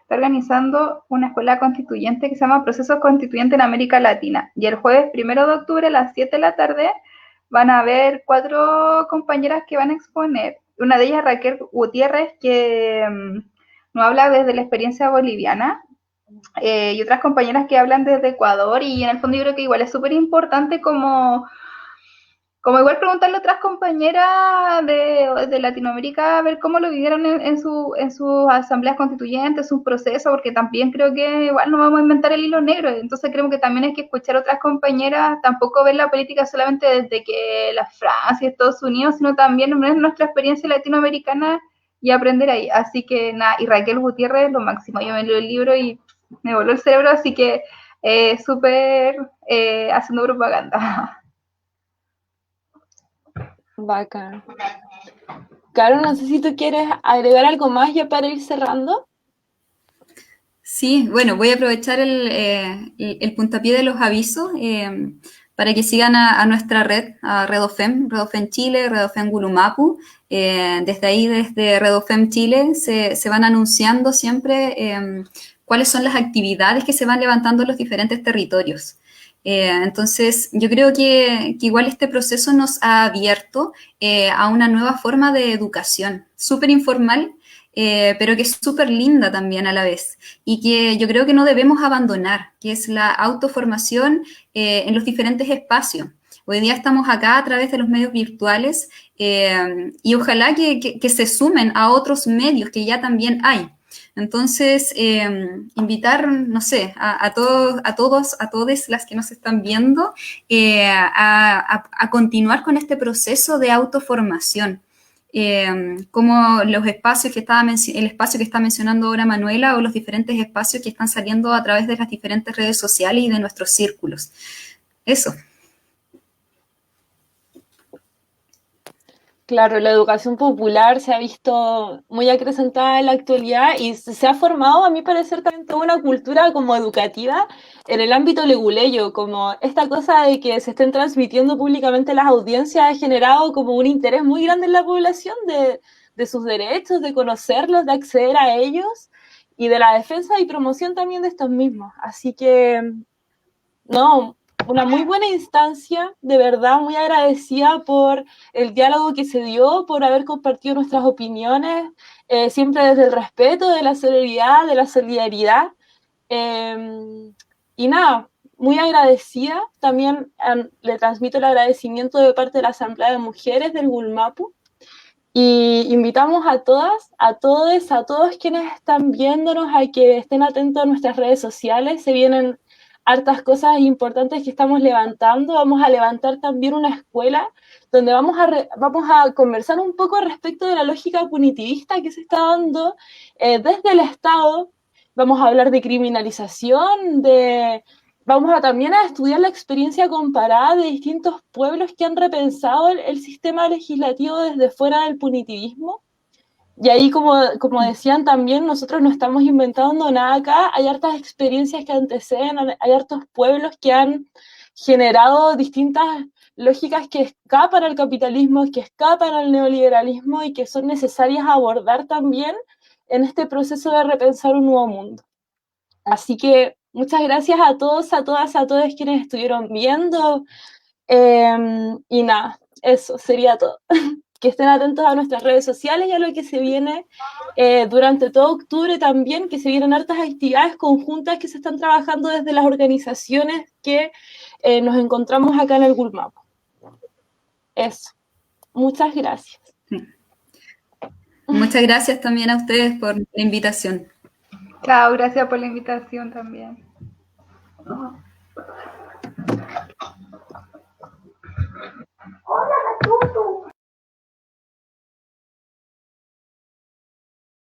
está organizando una escuela constituyente que se llama Procesos Constituyentes en América Latina. Y el jueves 1 de octubre a las 7 de la tarde van a haber 4 compañeras que van a exponer. Una de ellas, Raquel Gutiérrez, que nos habla desde la experiencia boliviana. Y otras compañeras que hablan desde Ecuador. Y en el fondo yo creo que igual es súper importante como igual preguntarle a otras compañeras de Latinoamérica a ver cómo lo vivieron en sus asambleas constituyentes, sus procesos, porque también creo que igual no vamos a inventar el hilo negro, entonces creo que también hay que escuchar a otras compañeras, tampoco ver la política solamente desde que la Francia y Estados Unidos, sino también ver nuestra experiencia latinoamericana y aprender ahí. Así que nada, y Raquel Gutiérrez, lo máximo, yo me leo el libro y me voló el cerebro, así que súper haciendo propaganda. Bacán. Caro, no sé si tú quieres agregar algo más ya para ir cerrando. Sí, bueno, voy a aprovechar el puntapié de los avisos para que sigan a nuestra red, a Redofem, Redofem Chile, Redofem Gulumapu. Desde ahí, desde Redofem Chile, se van anunciando siempre cuáles son las actividades que se van levantando en los diferentes territorios. Entonces, yo creo que igual este proceso nos ha abierto a una nueva forma de educación, súper informal, pero que es súper linda también a la vez y que yo creo que no debemos abandonar, que es la autoformación en los diferentes espacios. Hoy día estamos acá a través de los medios virtuales y ojalá que se sumen a otros medios que ya también hay. Entonces, invitar, no sé, a todas las que nos están viendo a continuar con este proceso de autoformación. Como los espacios el espacio que está mencionando ahora Manuela o los diferentes espacios que están saliendo a través de las diferentes redes sociales y de nuestros círculos. Eso. Claro, la educación popular se ha visto muy acrecentada en la actualidad y se ha formado, a mi parecer, también toda una cultura como educativa en el ámbito leguleyo, como esta cosa de que se estén transmitiendo públicamente las audiencias ha generado como un interés muy grande en la población de sus derechos, de conocerlos, de acceder a ellos y de la defensa y promoción también de estos mismos. Así que, no, una muy buena instancia, de verdad, muy agradecida por el diálogo que se dio, por haber compartido nuestras opiniones, siempre desde el respeto, de la solidaridad, de la solidaridad. Y nada, muy agradecida. También le transmito el agradecimiento de parte de la Asamblea de Mujeres del Gulmapu. Y invitamos a todas, a todos, a todos quienes están viéndonos a que estén atentos a nuestras redes sociales. Se vienen hartas cosas importantes que estamos levantando. Vamos a levantar también una escuela donde vamos a conversar un poco respecto de la lógica punitivista que se está dando desde el Estado. Vamos a hablar de criminalización, vamos a también a estudiar la experiencia comparada de distintos pueblos que han repensado el sistema legislativo desde fuera del punitivismo. Y ahí, como decían también, nosotros no estamos inventando nada acá, hay hartas experiencias que anteceden, hay hartos pueblos que han generado distintas lógicas que escapan al capitalismo, que escapan al neoliberalismo y que son necesarias abordar también en este proceso de repensar un nuevo mundo. Así que muchas gracias a todos, a todas, a todos quienes estuvieron viendo. Y nada, eso sería todo. Que estén atentos a nuestras redes sociales y a lo que se viene durante todo octubre también, que se vienen hartas actividades conjuntas que se están trabajando desde las organizaciones que nos encontramos acá en el Gulmapu. Eso. Muchas gracias. Muchas gracias también a ustedes por la invitación. Chao, gracias por la invitación también.